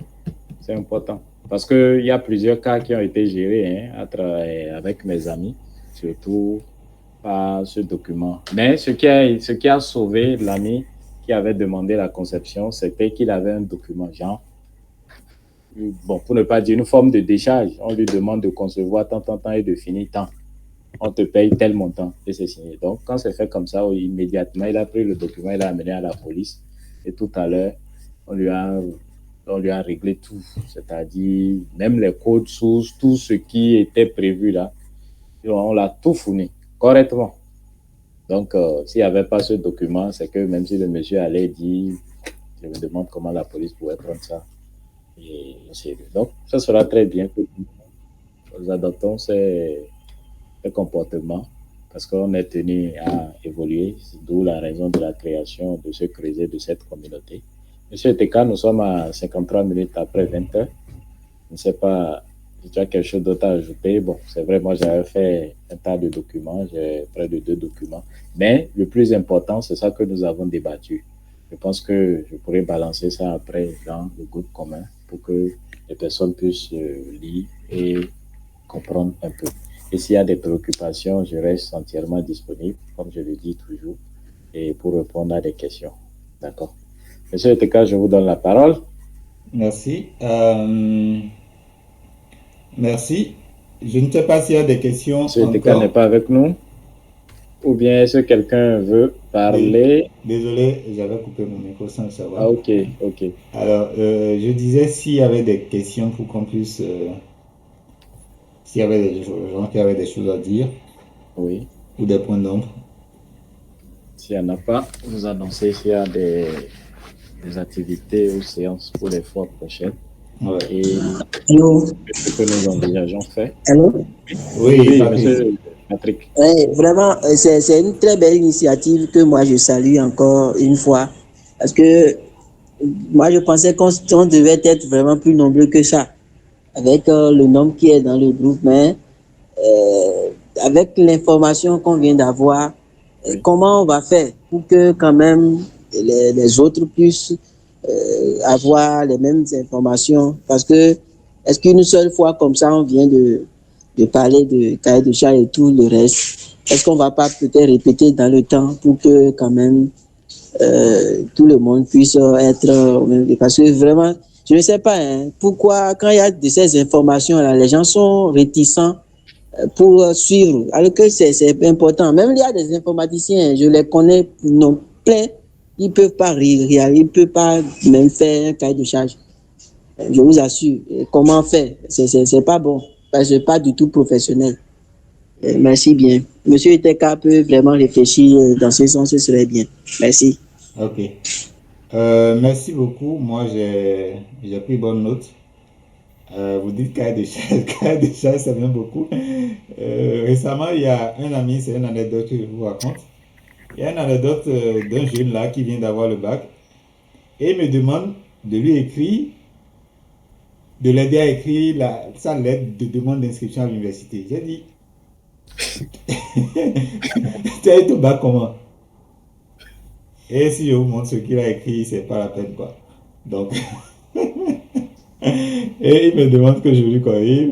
C'est important. Parce qu'il y a plusieurs cas qui ont été gérés avec mes amis, surtout par ce document. Mais ce qui a sauvé l'ami qui avait demandé la conception, c'était qu'il avait un document, genre, bon, pour ne pas dire une forme de décharge. On lui demande de concevoir tant et de finir tant. On te paye tel montant et c'est signé. Donc, quand c'est fait comme ça, immédiatement, il a pris le document, il l'a amené à la police. Et tout à l'heure, on lui a réglé tout. C'est-à-dire, même les codes sources, tout ce qui était prévu là, on l'a tout fourni correctement. Donc, s'il n'y avait pas ce document, c'est que même si le monsieur allait dire, je me demande comment la police pouvait prendre ça. Donc, ça sera très bien que nous adoptons ces comportements parce qu'on est tenu à évoluer, d'où la raison de la création de ce creuset de cette communauté. Monsieur Teka, nous sommes à 53 minutes après 20 heures. Je ne sais pas si tu as quelque chose d'autre à ajouter. Bon, c'est vrai, moi j'avais fait un tas de documents, j'ai près de 2 documents, mais le plus important, c'est ça que nous avons débattu. Je pense que je pourrais balancer ça après dans le groupe commun pour que les personnes puissent lire et comprendre un peu. Et s'il y a des préoccupations, je reste entièrement disponible, comme je le dis toujours, et pour répondre à des questions. D'accord. Monsieur Eteka, je vous donne la parole. Merci. Merci. Je ne sais pas s'il y a des questions. Monsieur Eteka n'est pas avec nous. Ou bien est-ce que quelqu'un veut parler? Désolé, j'avais coupé mon micro sans le savoir. Ah, ok. Alors, je disais s'il y avait des questions pour qu'on puisse... s'il y avait des gens qui avaient des choses à dire. Oui. Ou des points d'ombre. S'il n'y en a pas, vous annoncez s'il y a des activités ou séances pour les fois prochaines. Ouais. Et ce que nous envisageons faire. Allô? Oui, monsieur Patrick. Oui, vraiment, c'est une très belle initiative que moi je salue encore une fois. Parce que moi je pensais qu'on devait être vraiment plus nombreux que ça. Avec le nombre qui est dans le groupe, mais avec l'information qu'on vient d'avoir, comment on va faire pour que quand même les autres puissent avoir les mêmes informations? Parce que est-ce qu'une seule fois comme ça, on vient de parler de cahier de charge et tout le reste, est-ce qu'on va pas peut-être répéter dans le temps pour que quand même tout le monde puisse être au même? Parce que vraiment, je ne sais pas pourquoi quand il y a de ces informations-là, les gens sont réticents pour suivre, alors que c'est important. Même il y a des informaticiens, je les connais, non plein, ils ne peuvent pas rire, ils ne peuvent pas même faire un cahier de charge. Je vous assure, comment faire? C'est pas bon, parce que c'est pas du tout professionnel. Merci bien. Monsieur Iteka peut vraiment réfléchir dans ce sens, ce serait bien. Merci. Ok. Merci beaucoup. Moi, j'ai pris bonne note. Vous dites cahier de charge, ça vient beaucoup. Récemment, il y a un ami, c'est une anecdote que je vous raconte. Il y a une anecdote d'un jeune là qui vient d'avoir le bac et il me demande de lui écrire, de l'aider à écrire sa lettre de demande d'inscription à l'université. J'ai dit, tu as eu ton bac comment? Et si je vous montre ce qu'il a écrit, c'est pas la peine quoi. Donc, et il me demande que je lui corrige.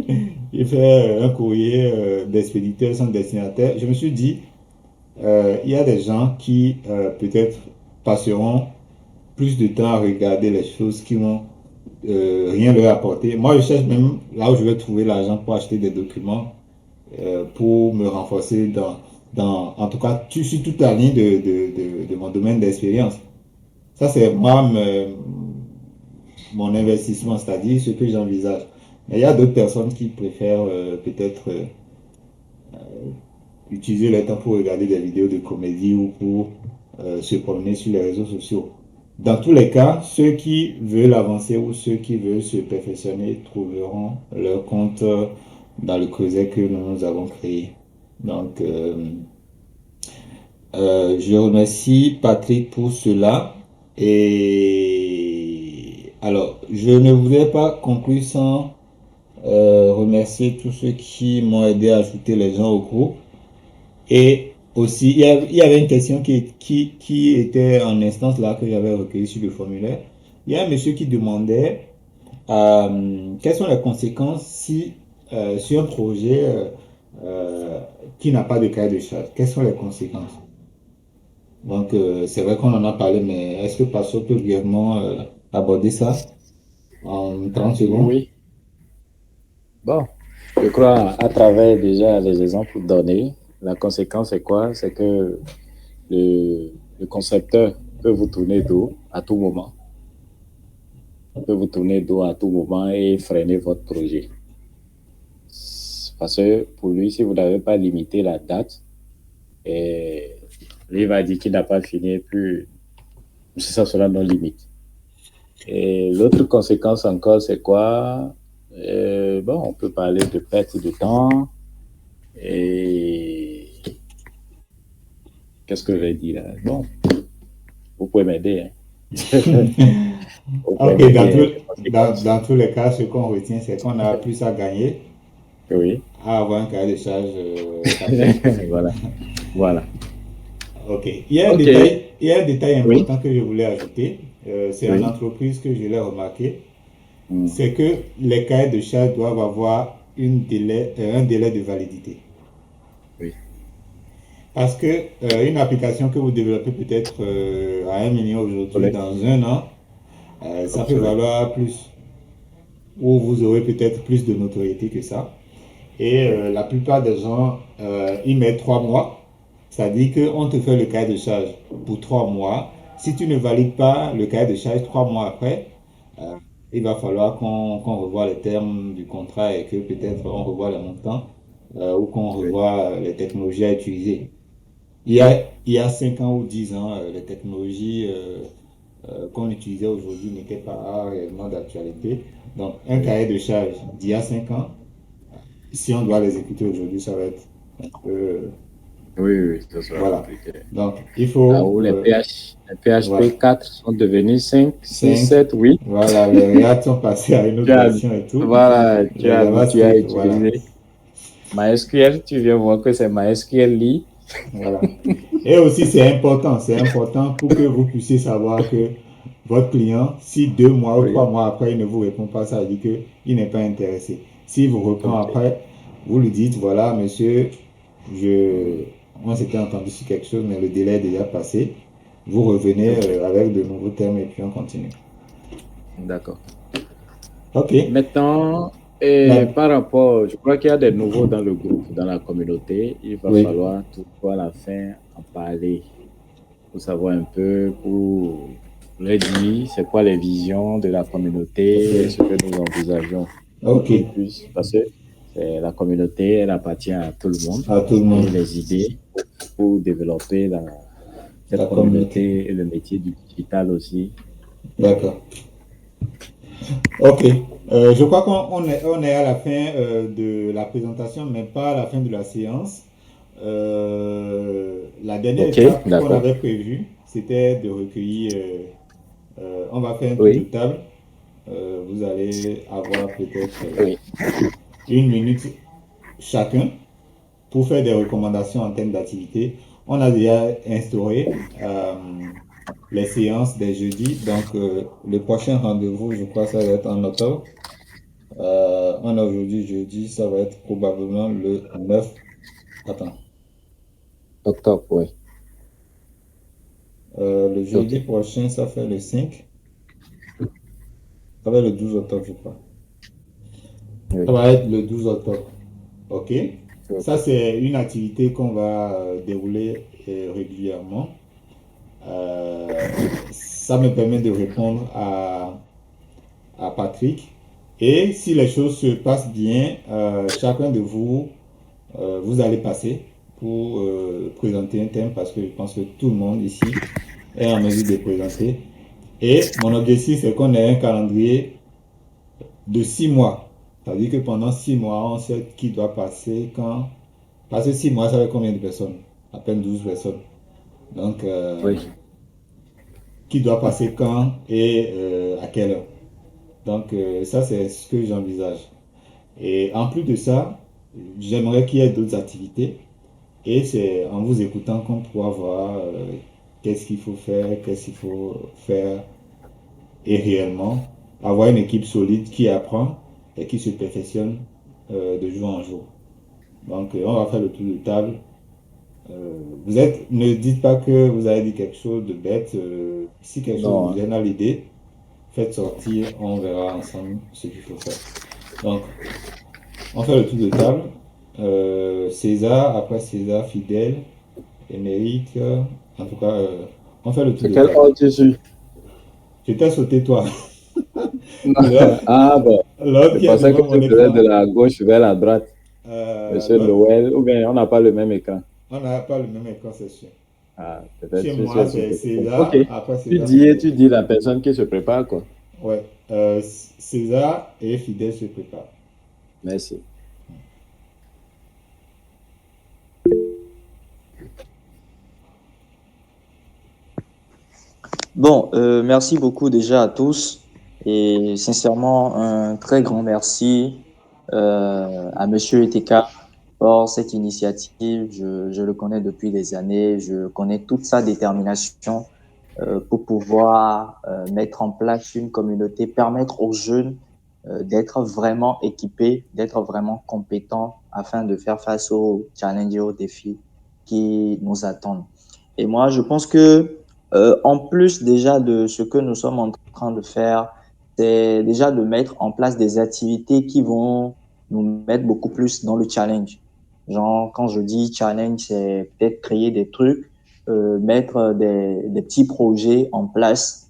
Il fait un courrier d'expéditeur sans destinataire. Je me suis dit, il y a des gens qui peut-être passeront plus de temps à regarder les choses qui vont rien leur apporter. Moi, je cherche même là où je vais trouver l'argent pour acheter des documents pour me renforcer en tout cas, sur toute la ligne de mon domaine d'expérience. Ça, c'est moi, mon investissement, c'est-à-dire ce que j'envisage. Mais il y a d'autres personnes qui préfèrent peut-être utiliser le temps pour regarder des vidéos de comédie ou pour se promener sur les réseaux sociaux. Dans tous les cas, ceux qui veulent avancer ou ceux qui veulent se perfectionner trouveront leur compte dans le creuset que nous avons créé. Donc, je remercie Patrick pour cela. Et alors, je ne voudrais pas conclure sans remercier tous ceux qui m'ont aidé à ajouter les gens au groupe. Et aussi, il y avait une question qui était en instance là que j'avais recueillie sur le formulaire. Il y a un monsieur qui demandait quelles sont les conséquences si sur un projet qui n'a pas de cahier de charge. Quelles sont les conséquences? Donc, c'est vrai qu'on en a parlé, mais est-ce que Passo peut brièvement aborder ça en 30 secondes? Oui. Bon, je crois à travers déjà les exemples donnés, la conséquence c'est quoi? C'est que le concepteur peut vous tourner dos à tout moment. Peut vous tourner dos à tout moment et freiner votre projet. Parce que pour lui, si vous n'avez pas limité la date, et lui va dire qu'il n'a pas fini, puis ça sera non limite. Et l'autre conséquence encore, c'est quoi? Bon, on peut parler de perte de temps. Et qu'est-ce que je vais dire là? Bon, vous pouvez m'aider. Hein. Ok, dans tous les cas, ce qu'on retient, c'est qu'on a plus à gagner Oui. à avoir un cahier de charge. Voilà. Ok. Il y a un détail important que je voulais ajouter. C'est en entreprise que je l'ai remarqué. C'est que les cahiers de charge doivent avoir un délai de validité. Oui. Parce que une application que vous développez peut-être à 1 million aujourd'hui, dans un an, ça peut valoir plus. Ou vous aurez peut-être plus de notoriété que ça. Et la plupart des gens, ils mettent 3 mois. Ça dit qu'on te fait le cahier de charge pour 3 mois. Si tu ne valides pas le cahier de charge 3 mois après, il va falloir qu'on revoie les termes du contrat et que peut-être on revoie les montants ou qu'on revoie les technologies à utiliser. Il y a 5 ans ou 10 ans, les technologies qu'on utilisait aujourd'hui n'étaient pas réellement d'actualité. Donc, un cahier de charge d'il y a 5 ans, si on doit les écouter aujourd'hui, ça va être un peu... Oui, ça sera voilà. compliqué. Donc, il faut... Là où les PHP 4 sont devenus 5, 6, 7, 8. Voilà, les React sont passés à une autre version et tout. Voilà, tu as utilisé. Voilà. MySQL, tu viens voir que c'est MySQL Lit. Voilà. Et aussi, c'est important pour que vous puissiez savoir que votre client, si 2 mois ou 3 mois après, il ne vous répond pas, ça veut dire qu'il n'est pas intéressé. S'il vous reprend après, vous lui dites, voilà, monsieur, on s'était entendu sur quelque chose, mais le délai est déjà passé. Vous revenez avec de nouveaux termes et puis on continue. D'accord. Ok. Maintenant, par rapport, je crois qu'il y a des nouveaux dans le groupe, dans la communauté. Il va falloir toutefois à la fin en parler pour savoir un peu, pour leur dire c'est quoi les visions de la communauté, ce que nous envisageons. Ok. Parce que la communauté, elle appartient à tout le monde. À tout le monde. Et les idées pour développer cette communauté et le métier du digital aussi. D'accord. Ok. Je crois qu'on est à la fin de la présentation, mais pas à la fin de la séance. La dernière étape qu'on avait prévue, c'était de recueillir. On va faire un tour de table. Vous allez avoir peut-être 1 minute chacun pour faire des recommandations en termes d'activité. On a déjà instauré les séances des jeudis. Donc, le prochain rendez-vous, je crois, ça va être en octobre. On a aujourd'hui jeudi, ça va être probablement le 9. Attends. Octobre, oui. Le jeudi prochain, ça fait le 5. Ça va être le 12 octobre, je crois. Oui. Ça va être le 12 octobre. OK? Ça, c'est une activité qu'on va dérouler régulièrement. Ça me permet de répondre à Patrick. Et si les choses se passent bien, chacun de vous, vous allez passer pour présenter un thème parce que je pense que tout le monde ici est en mesure de présenter. Et mon objectif, c'est qu'on ait un calendrier de 6 mois. Ça veut dire que pendant 6 mois, on sait qui doit passer quand. Parce que 6 mois, ça fait combien de personnes? À peine 12 personnes. Donc, Oui. qui doit passer quand et à quelle heure. Donc, ça, c'est ce que j'envisage. Et en plus de ça, j'aimerais qu'il y ait d'autres activités. Et c'est en vous écoutant qu'on pourra voir qu'est-ce qu'il faut faire, qu'est-ce qu'il faut faire. Et réellement, avoir une équipe solide qui apprend et qui se perfectionne de jour en jour. Donc, on va faire le tour de table. Ne dites pas que vous avez dit quelque chose de bête. Si quelque chose Non, vous hein. vient à l'idée, faites sortir, on verra ensemble ce qu'il faut faire. Donc, on fait le tour de table. César, après César, Fidèle, Émeric, en tout cas, on fait le tour C'est de quel table. ordre tu suis? Je t'ai sauté toi. Ah bon, L'autre je qui est pensais que devant mon tu faisais écran. de la gauche vers la droite. Monsieur L'autre, Noël, ou bien on n'a pas le même écran. on n'a pas le même écran, c'est sûr. Ah, peut-être Chez que moi, c'est sur c'est téléphone. Ok. César, après César, Fidèle. Tu dis la personne qui se prépare, quoi. Ouais. César et Fidèle se préparent. Merci. Bon, merci beaucoup déjà à tous et sincèrement un très grand merci à Monsieur Eteka pour cette initiative. Je le connais depuis des années, je connais toute sa détermination pour pouvoir mettre en place une communauté, permettre aux jeunes d'être vraiment équipés, d'être vraiment compétents afin de faire face aux challenges et aux défis qui nous attendent. Et moi, je pense que en plus déjà de ce que nous sommes en train de faire, c'est déjà de mettre en place des activités qui vont nous mettre beaucoup plus dans le challenge. Genre, quand je dis challenge, c'est peut-être créer des trucs, mettre des petits projets en place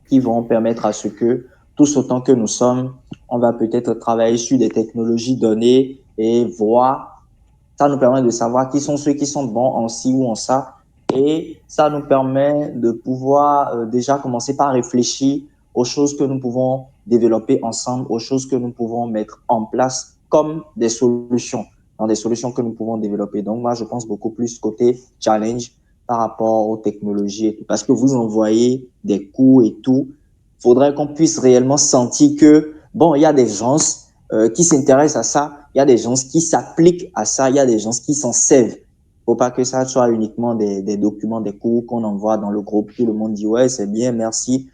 qui vont permettre à ce que, tous autant que nous sommes, on va peut-être travailler sur des technologies données et voir, ça nous permet de savoir qui sont ceux qui sont bons en ci ou en ça. Et ça nous permet de pouvoir déjà commencer par réfléchir aux choses que nous pouvons développer ensemble, aux choses que nous pouvons mettre en place comme des solutions, dans des solutions que nous pouvons développer. Donc moi, je pense beaucoup plus côté challenge par rapport aux technologies et tout. Parce que vous envoyez des cours et tout, il faudrait qu'on puisse réellement sentir que, bon, il y a des gens qui s'intéressent à ça, il y a des gens qui s'appliquent à ça, il y a des gens qui s'en servent. Faut pas que ça soit uniquement des documents, des cours qu'on envoie dans le groupe. Tout le monde dit ouais, c'est bien, merci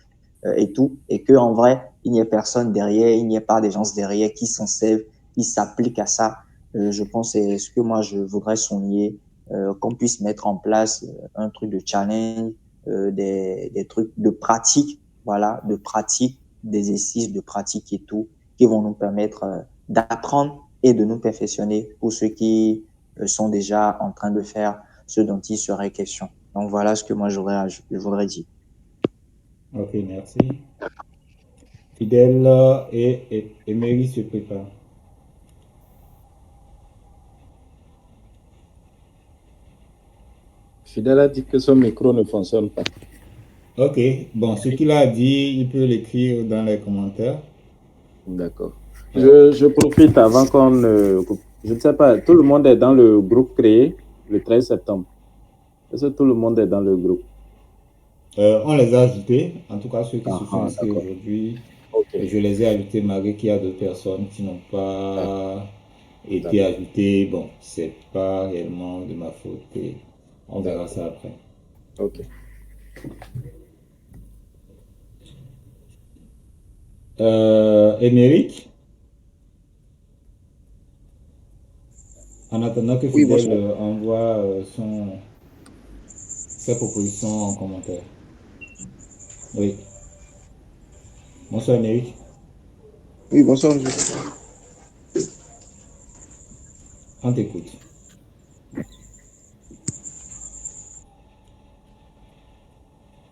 et tout. Et que en vrai, il n'y ait personne derrière, il n'y ait pas des gens derrière qui s'en servent, qui s'appliquent à ça. Je pense que c'est ce que moi je voudrais souligner, qu'on puisse mettre en place un truc de challenge, des trucs de pratique, voilà, de pratique, d'exercices, de pratique et tout, qui vont nous permettre d'apprendre et de nous perfectionner pour ceux qui sont déjà en train de faire ce dont il serait question. Donc voilà ce que moi je voudrais dire. Ok, merci. Fidèle et Emery se préparent. Fidèle a dit que son micro ne fonctionne pas. Ok, bon, ce qu'il a dit, il peut l'écrire dans les commentaires. D'accord. Je profite avant qu'on ne coupe. Je ne sais pas, tout le monde est dans le groupe créé le 13 septembre. Est-ce que tout le monde est dans le groupe? On les a ajoutés, en tout cas ceux qui se sont Ah, inscrits d'accord. aujourd'hui. Ok. Je les ai ajoutés malgré qu'il y a d'autres personnes qui n'ont pas été D'accord. ajoutées. Bon, c'est pas réellement de ma faute. Et on verra ça après. Ok. Émeric, en attendant que Oui, Fidèle bonsoir. envoie ses propositions en commentaire. Oui. Bonsoir Émeric. Oui, bonsoir, monsieur. On t'écoute.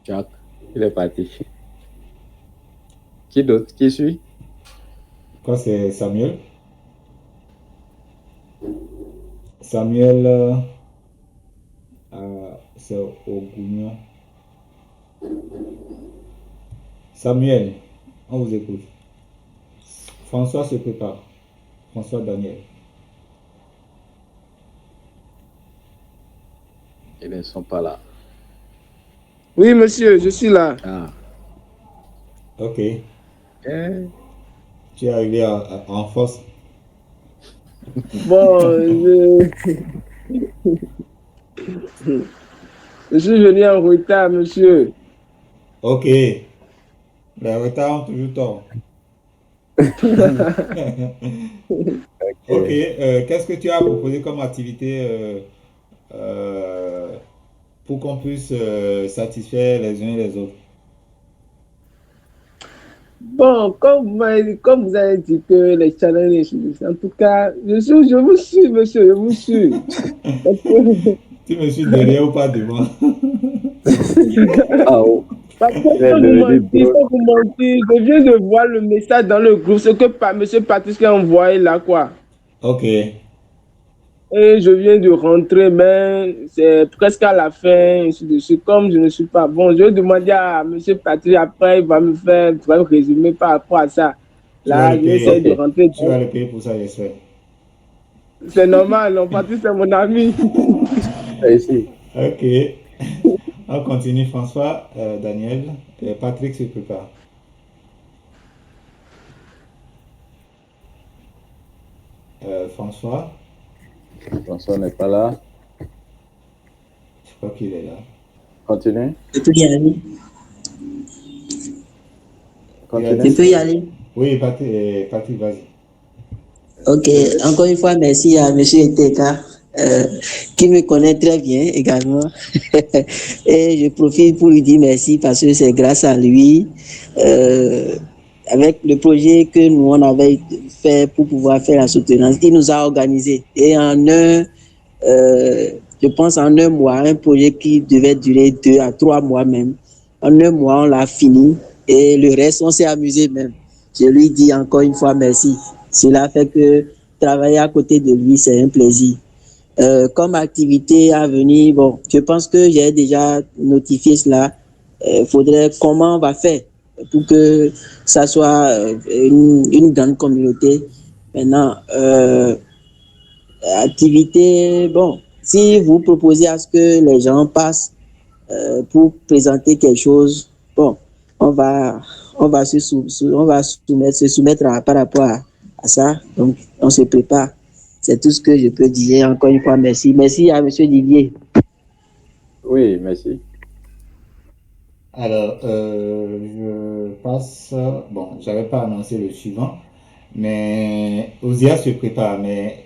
Jacques, il est parti. Qui d'autre? Qui suit? Quoi, c'est Samuel? Samuel, c'est Ogunion. Samuel, on vous écoute. François se prépare. François Daniel. Ils ne sont pas là. Oui, monsieur, je suis là. Ah. Ok. Tu es arrivé en force. Bon, je suis venu en retard, monsieur. Ok. Les retards ont toujours tort. Ok. Qu'est-ce que tu as proposé comme activité pour qu'on puisse satisfaire les uns et les autres? Bon, comme vous avez dit que les challenges, en tout cas, je vous suis, monsieur, je vous suis. Tu me suis derrière ou pas devant? Ah, oh. Parce que sans vous mentir, je viens de voir le message dans le groupe, ce que monsieur Patrice a envoyé là, quoi. Ok. Et je viens de rentrer, mais c'est presque à la fin, ainsi de suite. Comme je ne suis pas bon, je vais demander à M. Patrick, après, il va me faire un résumé par rapport à ça. Là, je vais essayer de rentrer. Tu vas le payer pour ça, j'espère. C'est normal, non, Patrick, c'est mon ami. Ok. On continue, François, Daniel. Patrick se prépare. François. François n'est pas là. Je crois qu'il est là. Continue. Je peux y aller. Continue. Je peux y aller. Oui, Patrick, vas-y. Ok, encore une fois, merci à M. Eteka, qui me connaît très bien également. Et je profite pour lui dire merci parce que c'est grâce à lui, avec le projet que nous on avait fait pour pouvoir faire la soutenance, il nous a organisé. Et je pense en un mois, un projet qui devait durer 2 à 3 mois même. En un mois, on l'a fini et le reste, on s'est amusé même. Je lui dis encore une fois merci. Cela fait que travailler à côté de lui, c'est un plaisir. Comme activité à venir, bon, je pense que j'ai déjà notifié cela. Faudrait comment on va faire pour que ça soit une grande communauté. Maintenant, activité, bon, si vous proposez à ce que les gens passent pour présenter quelque chose, bon, on va se soumettre par rapport à ça. Donc, on se prépare. C'est tout ce que je peux dire. Encore une fois, merci. Merci à M. Didier. Oui, merci. Alors, je passe. Bon, j'avais pas annoncé le suivant, mais Osia se prépare. Mais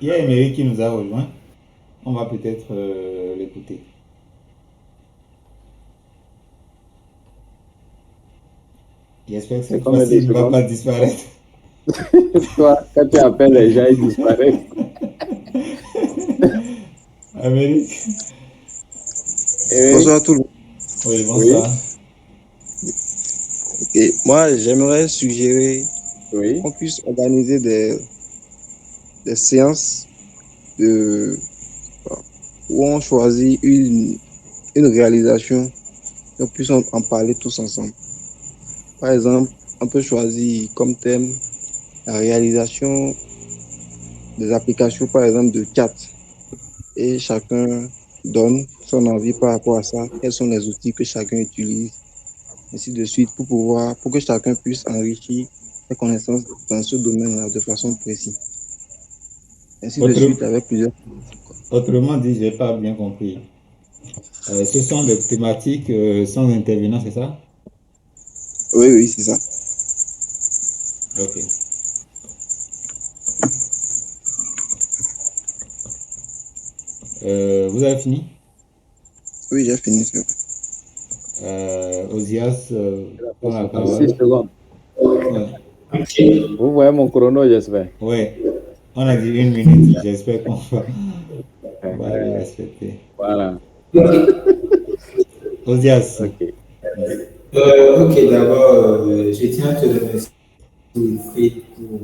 il y a Emery qui nous a rejoint. On va peut-être l'écouter. J'espère que cette fois-ci, il ne va pas disparaître. Toi, quand tu appelles les gens, ils disparaissent. Amérique. Bonsoir à tout le monde. Oui, bonsoir. Okay. Moi, j'aimerais suggérer qu'on puisse organiser des séances où on choisit une réalisation et on puisse en parler tous ensemble. Par exemple, on peut choisir comme thème la réalisation des applications, par exemple, de chat. Et chacun donne son avis par rapport à ça. Quels sont les outils que chacun utilise, ainsi de suite, pour que chacun puisse enrichir ses connaissances dans ce domaine-là de façon précise. Ainsi de suite, avec plusieurs. Autrement dit, je n'ai pas bien compris. Ce sont des thématiques sans intervenants, c'est ça? Oui, c'est ça. Ok. Vous avez fini? Oui, j'ai fini. Osias, prends la parole. 6 secondes. Ouais. Vous voyez mon chrono, j'espère. Oui. On a dit 1 minute. J'espère qu'on va le respecter. Voilà. Osias. Ok, d'abord, je tiens à te remercier pour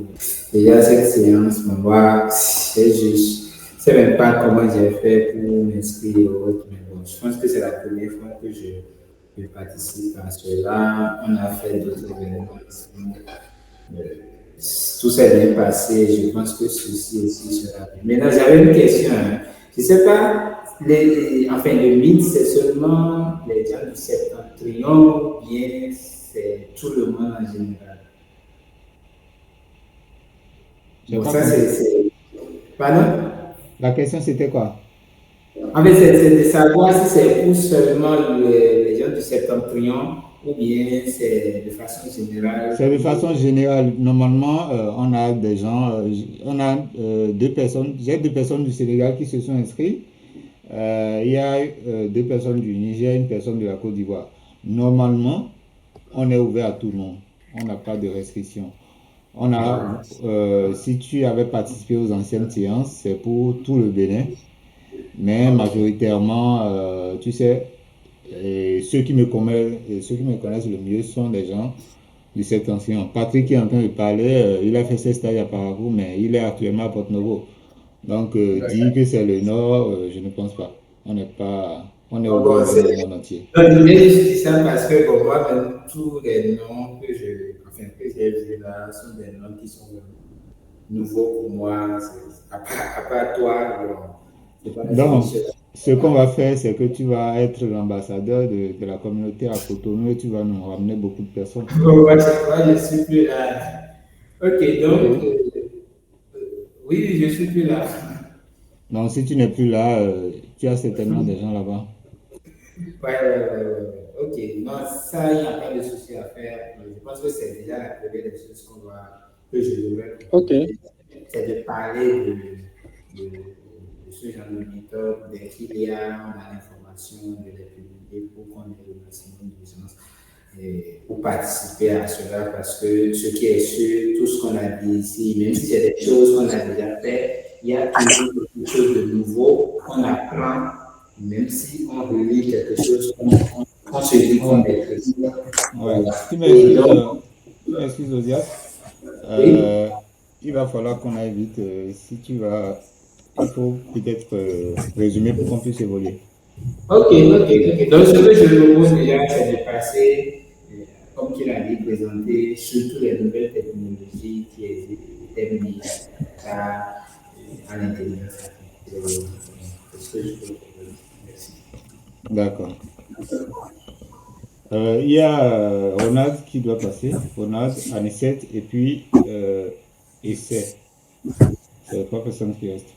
déjà cette séance. Moi, c'est juste. Je ne sais même pas comment j'ai fait pour m'inscrire au autre, mais bon, je pense que c'est la première fois que Je participe à cela. On a fait d'autres événements. Euh, Tout s'est bien passé. Je pense que ceci aussi sera bien. Maintenant, j'avais une question. Hein. Je ne sais pas, enfin, le mythe, c'est seulement les gens du septentrion ou bien c'est tout le monde en général? Bon, ça, c'est. Pardon? La question, c'était quoi? En fait, c'est de savoir si c'est pour seulement les gens du septentrion ou bien c'est de façon générale. C'est de façon générale. Normalement, on a des gens, on a deux personnes, j'ai deux personnes du Sénégal qui se sont inscrites. Il y a deux personnes du Niger, une personne de la Côte d'Ivoire. Normalement, on est ouvert à tout le monde. On n'a pas de restrictions. Si tu avais participé aux anciennes séances, c'est pour tout le Bénin. Mais majoritairement, tu sais, ceux qui me connaissent le mieux sont des gens du septentrion. Patrick qui est en train de parler, il a fait ses stages à Parakou, mais il est actuellement à Porto-Novo. Donc, dire que c'est le Nord, je ne pense pas. On est ouvert dans le monde entier. Je dis ça parce que pour moi, même tous les noms que j'ai vus là sont des noms qui sont nouveaux pour moi. À part toi, c'est pas Donc, ce qu'on va faire, c'est que tu vas être l'ambassadeur de la communauté à Cotonou et tu vas nous ramener beaucoup de personnes. Moi, je suis plus là. Ok, donc, oui, je suis plus là. Donc, si tu n'es plus là, tu as certainement des gens là-bas. Ouais. Ok, non, ça, il n'y a pas de souci à faire. Je pense que c'est déjà la première des choses que je devrais proposer. C'est de parler de ce genre de méthode, dès qu'il y a, on a l'information, de les publier pour qu'on ait le maximum de gens pour participer à cela, parce que ce qui est sûr, tout ce qu'on a dit ici, même si c'est des choses qu'on a déjà fait, il y a toujours quelque chose de nouveau qu'on apprend, même si on relit quelque chose qu'on se dit qu'on maîtrise. Ouais. Tu m'excuses, Osias. Il va falloir qu'on aille vite. Si tu vas, il faut peut-être résumer pour qu'on puisse évoluer. Ok. Donc, ce que je propose déjà, c'est de passer, comme tu l'as dit, présenter surtout les nouvelles technologies qui existent, telles à l'intelligence artificielle. C'est ce que je peux proposer. Merci. D'accord. Il y a Ronald qui doit passer. Ronald, Anicette et puis Essai. C'est les trois personnes qui restent.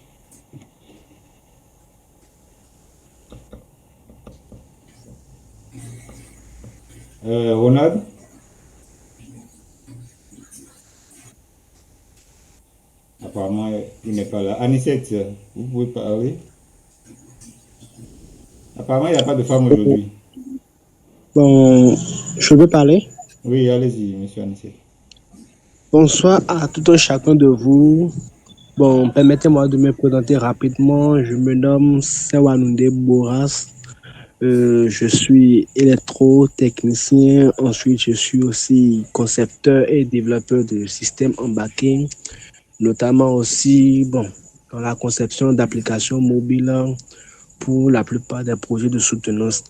Ronald? Apparemment, il n'est pas là. Anicette, vous pouvez parler? Apparemment, il n'y a pas de femme aujourd'hui. Bon, je peux parler? Oui, allez-y, monsieur Anicette. Bonsoir à tout un chacun de vous. Bon, permettez-moi de me présenter rapidement. Je me nomme Sewanounde Boras. Je suis électrotechnicien. Ensuite, je suis aussi concepteur et développeur de systèmes embarqués, notamment aussi dans la conception d'applications mobiles pour la plupart des projets de soutenance.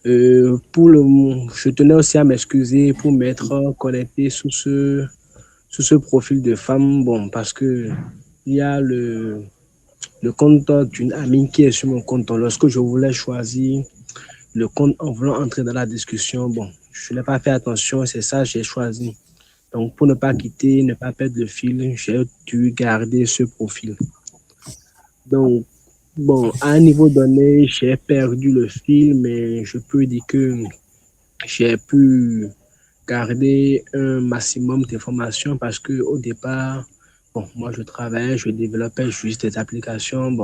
Je tenais aussi à m'excuser pour m'être connecté sous ce profil de femme, parce que il y a le compte d'une amie qui est sur mon compte. Lorsque je voulais choisir le compte en voulant entrer dans la discussion, je n'ai pas fait attention, c'est ça, j'ai choisi. Donc, pour ne pas quitter, ne pas perdre le fil, j'ai dû garder ce profil. Donc, à un niveau donné, j'ai perdu le fil, mais je peux dire que j'ai pu garder un maximum d'informations parce que au départ, moi je travaillais, je développais juste des applications.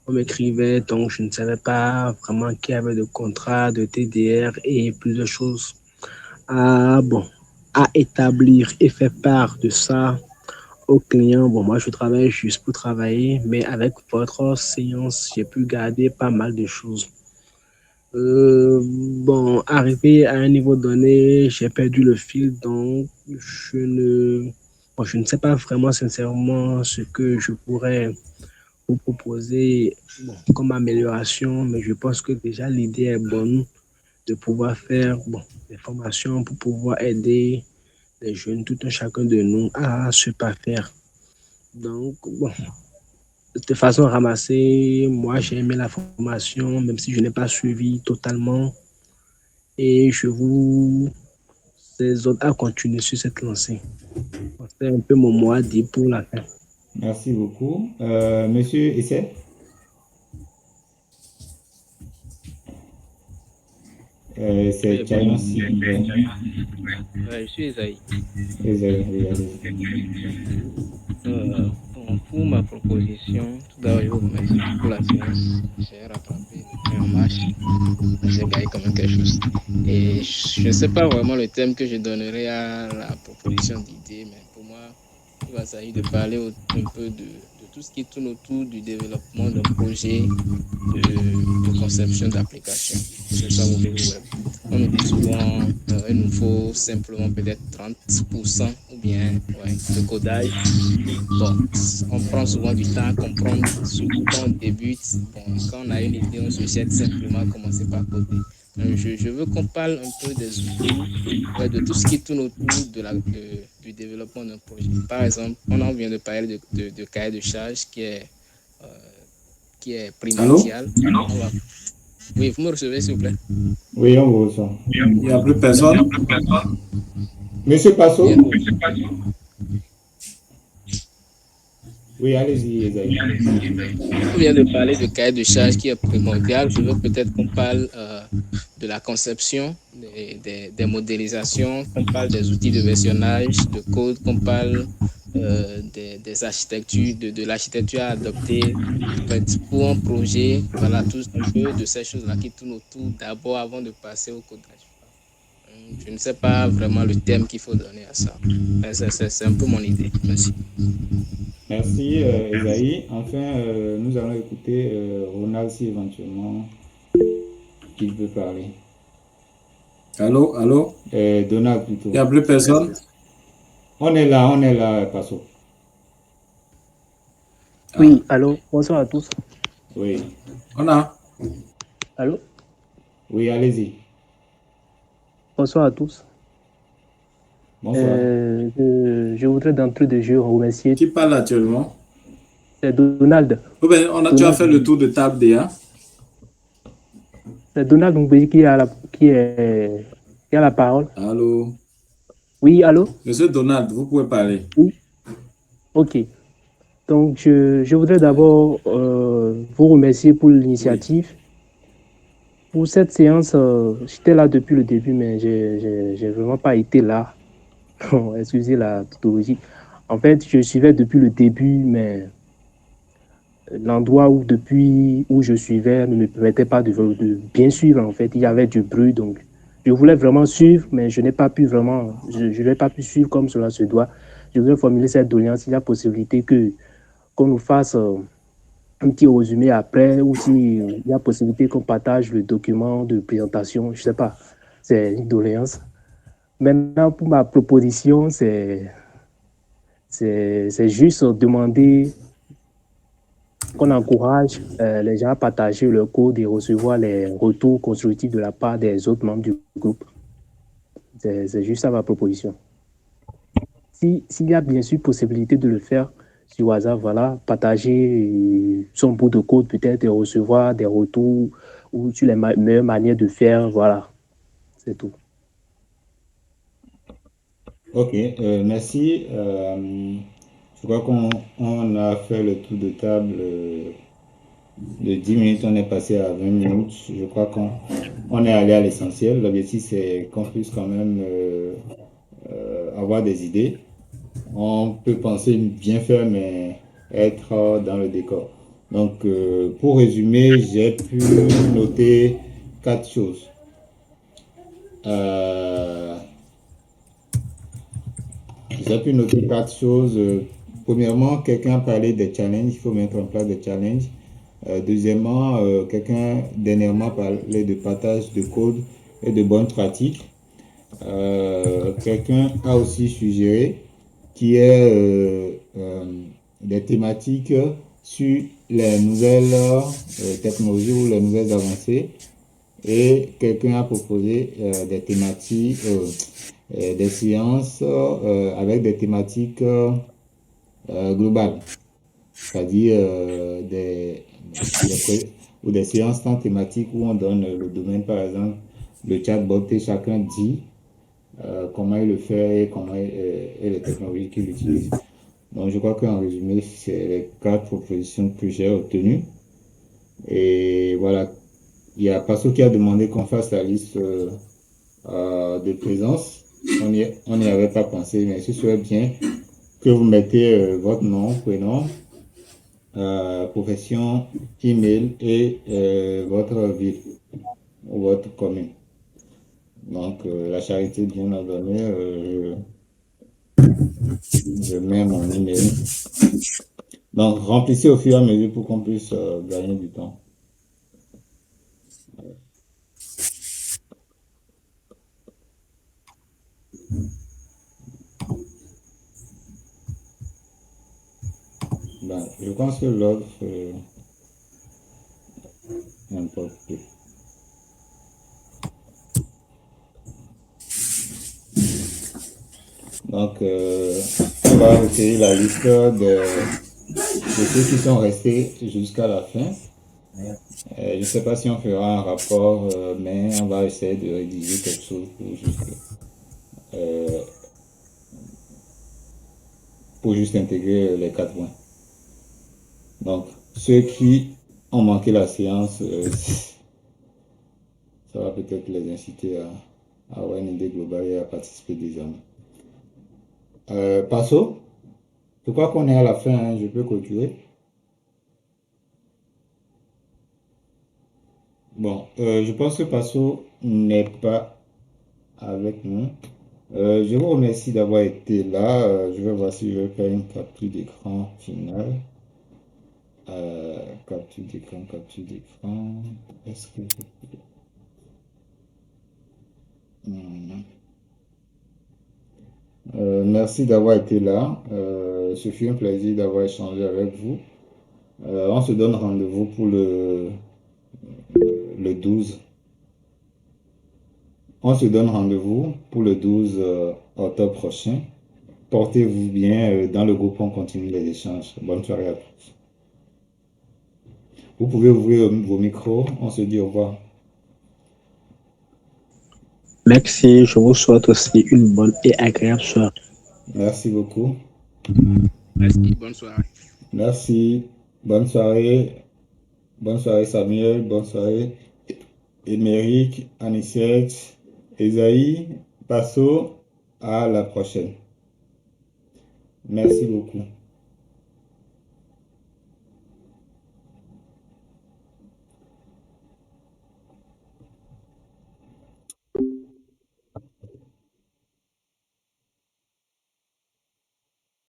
On m'écrivait, donc je ne savais pas vraiment qu'il y avait de contrat, de TDR et plusieurs choses à établir et faire part de ça aux clients. Moi je travaille juste pour travailler, mais avec votre séance, j'ai pu garder pas mal de choses. Arrivé à un niveau donné, j'ai perdu le fil, donc je ne sais pas vraiment sincèrement ce que je pourrais vous proposer comme amélioration, mais je pense que déjà l'idée est bonne de pouvoir faire des formations pour pouvoir aider les jeunes, tout un chacun de nous, à se parfaire. Donc, de façon ramassée, moi, j'ai aimé la formation, même si je n'ai pas suivi totalement. Et je vous exhorte à continuer sur cette lancée. C'est un peu mon mot à dire pour la fin. Merci beaucoup. Monsieur Essay? C'est Chayon. Je suis Esaïe. Esaïe, oui, pour ma proposition, tout d'abord, je vous remercie pour la séance. J'ai rattrapé en marche. J'ai gagné quand même quelque chose. Et je ne sais pas vraiment le thème que je donnerai à la proposition d'idées, mais pour moi, il va s'agir de parler un peu de tout ce qui tourne autour du développement d'un projet de conception d'application sur ça mobile web. On nous dit souvent il nous faut simplement peut-être 30% ou bien de codage. Bon, on prend souvent du temps à comprendre, surtout quand on débute. Bon, quand on a une idée, on se jette simplement à commencer par coder. Je veux qu'on parle un peu des outils, de tout ce qui tourne autour du développement d'un projet. Par exemple, on en vient de parler de cahier de charge qui est primordial. Oui, vous me recevez, s'il vous plaît? Oui, on vous reçoit. Il n'y a plus personne. Monsieur Passot? Oui, allez-y, Esaïe. On vient de parler de cahier de charge qui est primordial. Je veux peut-être qu'on parle de la conception, des modélisations, qu'on parle des outils de versionnage, de code, qu'on parle des architectures, de l'architecture à adopter pour un projet. Voilà, tout un peu de ces choses-là qui tournent autour d'abord avant de passer au codage. Je ne sais pas vraiment le thème qu'il faut donner à ça. C'est un peu mon idée. Merci. Merci, Esaïe. Enfin, nous allons écouter Ronald si éventuellement qu'il veut parler. Allô? Donald plutôt. Il n'y a plus personne? On est là, Passot. Oui, allô, bonsoir à tous. Oui. On a. Allô? Oui, allez-y. Bonsoir à tous. Bonsoir. Je voudrais d'entrée de jeu remercier. Qui parle actuellement? C'est Donald. Oh ben, tu as fait le tour de table déjà. C'est Donald Moumbéji qui a la parole. Allô? Oui, allô? Monsieur Donald, vous pouvez parler. Oui. Ok. Donc, je voudrais d'abord vous remercier pour l'initiative. Oui. Pour cette séance, j'étais là depuis le début, mais j'ai vraiment pas été là. Excusez la tautologie. En fait, je suivais depuis le début, mais l'endroit où je suivais ne me permettait pas de bien suivre. En fait, il y avait du bruit, donc je voulais vraiment suivre, mais je n'ai pas pu vraiment, je n'ai pas pu suivre comme cela se doit. Je voudrais formuler cette doléance. Il y a possibilité qu'on nous fasse un petit résumé après, ou s'il y a possibilité qu'on partage le document de présentation, je ne sais pas. C'est une doléance. Maintenant, pour ma proposition, c'est juste demander qu'on encourage les gens à partager leur code et recevoir les retours constructifs de la part des autres membres du groupe. C'est juste ça ma proposition. S'il y a bien sûr possibilité de le faire sur WhatsApp, voilà, partager son bout de code peut-être et recevoir des retours ou sur les meilleures manières de faire, voilà, c'est tout. Ok, merci. Je crois qu'on a fait le tour de table de 10 minutes, on est passé à 20 minutes. Je crois qu'on est allé à l'essentiel. L'objectif, c'est qu'on puisse quand même avoir des idées. On peut penser bien faire, mais être dans le décor. Donc, pour résumer, j'ai pu noter 4 choses. J'ai pu noter 4 choses. Premièrement, quelqu'un a parlé des challenges. Il faut mettre en place des challenges. Deuxièmement, quelqu'un dernièrement parlait de partage de code et de bonnes pratiques. Quelqu'un a aussi suggéré qu'il y ait des thématiques sur les nouvelles technologies ou les nouvelles avancées Et quelqu'un a proposé des thématiques, des séances avec des thématiques globales, c'est-à-dire ou des séances tant thématiques où on donne le domaine, par exemple, le chatbot et chacun dit comment il le fait et les technologies qu'il utilise. Donc, je crois qu'en résumé, c'est les 4 propositions que j'ai retenues. Et voilà, il y a Passo qui a demandé qu'on fasse la liste de présence. On n'y avait pas pensé, mais ce serait bien que vous mettez votre nom, prénom, profession, email et votre ville ou votre commune. Donc, la charité bien ordonnée, je mets mon email. Donc, remplissez au fur et à mesure pour qu'on puisse gagner du temps. Ben, je pense que l'autre n'importe plus. Donc, on va recueillir la liste de ceux qui sont restés jusqu'à la fin. Je ne sais pas si on fera un rapport, mais on va essayer de rédiger quelque chose pour juste intégrer les 4 points. Donc, ceux qui ont manqué la séance, ça va peut-être les inciter à avoir une idée globale et à participer désormais. Passo, je crois qu'on est à la fin, hein, je peux clôturer. Bon, je pense que Passo n'est pas avec nous. Je vous remercie d'avoir été là. Je vais voir si je vais faire une capture d'écran finale. Capture d'écran. Est-ce que je peux... Merci d'avoir été là. Ce fut un plaisir d'avoir échangé avec vous. On se donne rendez-vous pour le 12. On se donne rendez-vous pour le 12 octobre prochain. Portez-vous bien. Dans le groupe, on continue les échanges. Bonne soirée à tous. Vous pouvez ouvrir vos micros. On se dit au revoir. Merci, je vous souhaite aussi une bonne et agréable soirée. Merci beaucoup. Merci, bonne soirée. Merci, bonne soirée. Bonne soirée Samuel, bonne soirée Émeric, Anicette, Esaïe, Passo. À la prochaine. Merci beaucoup.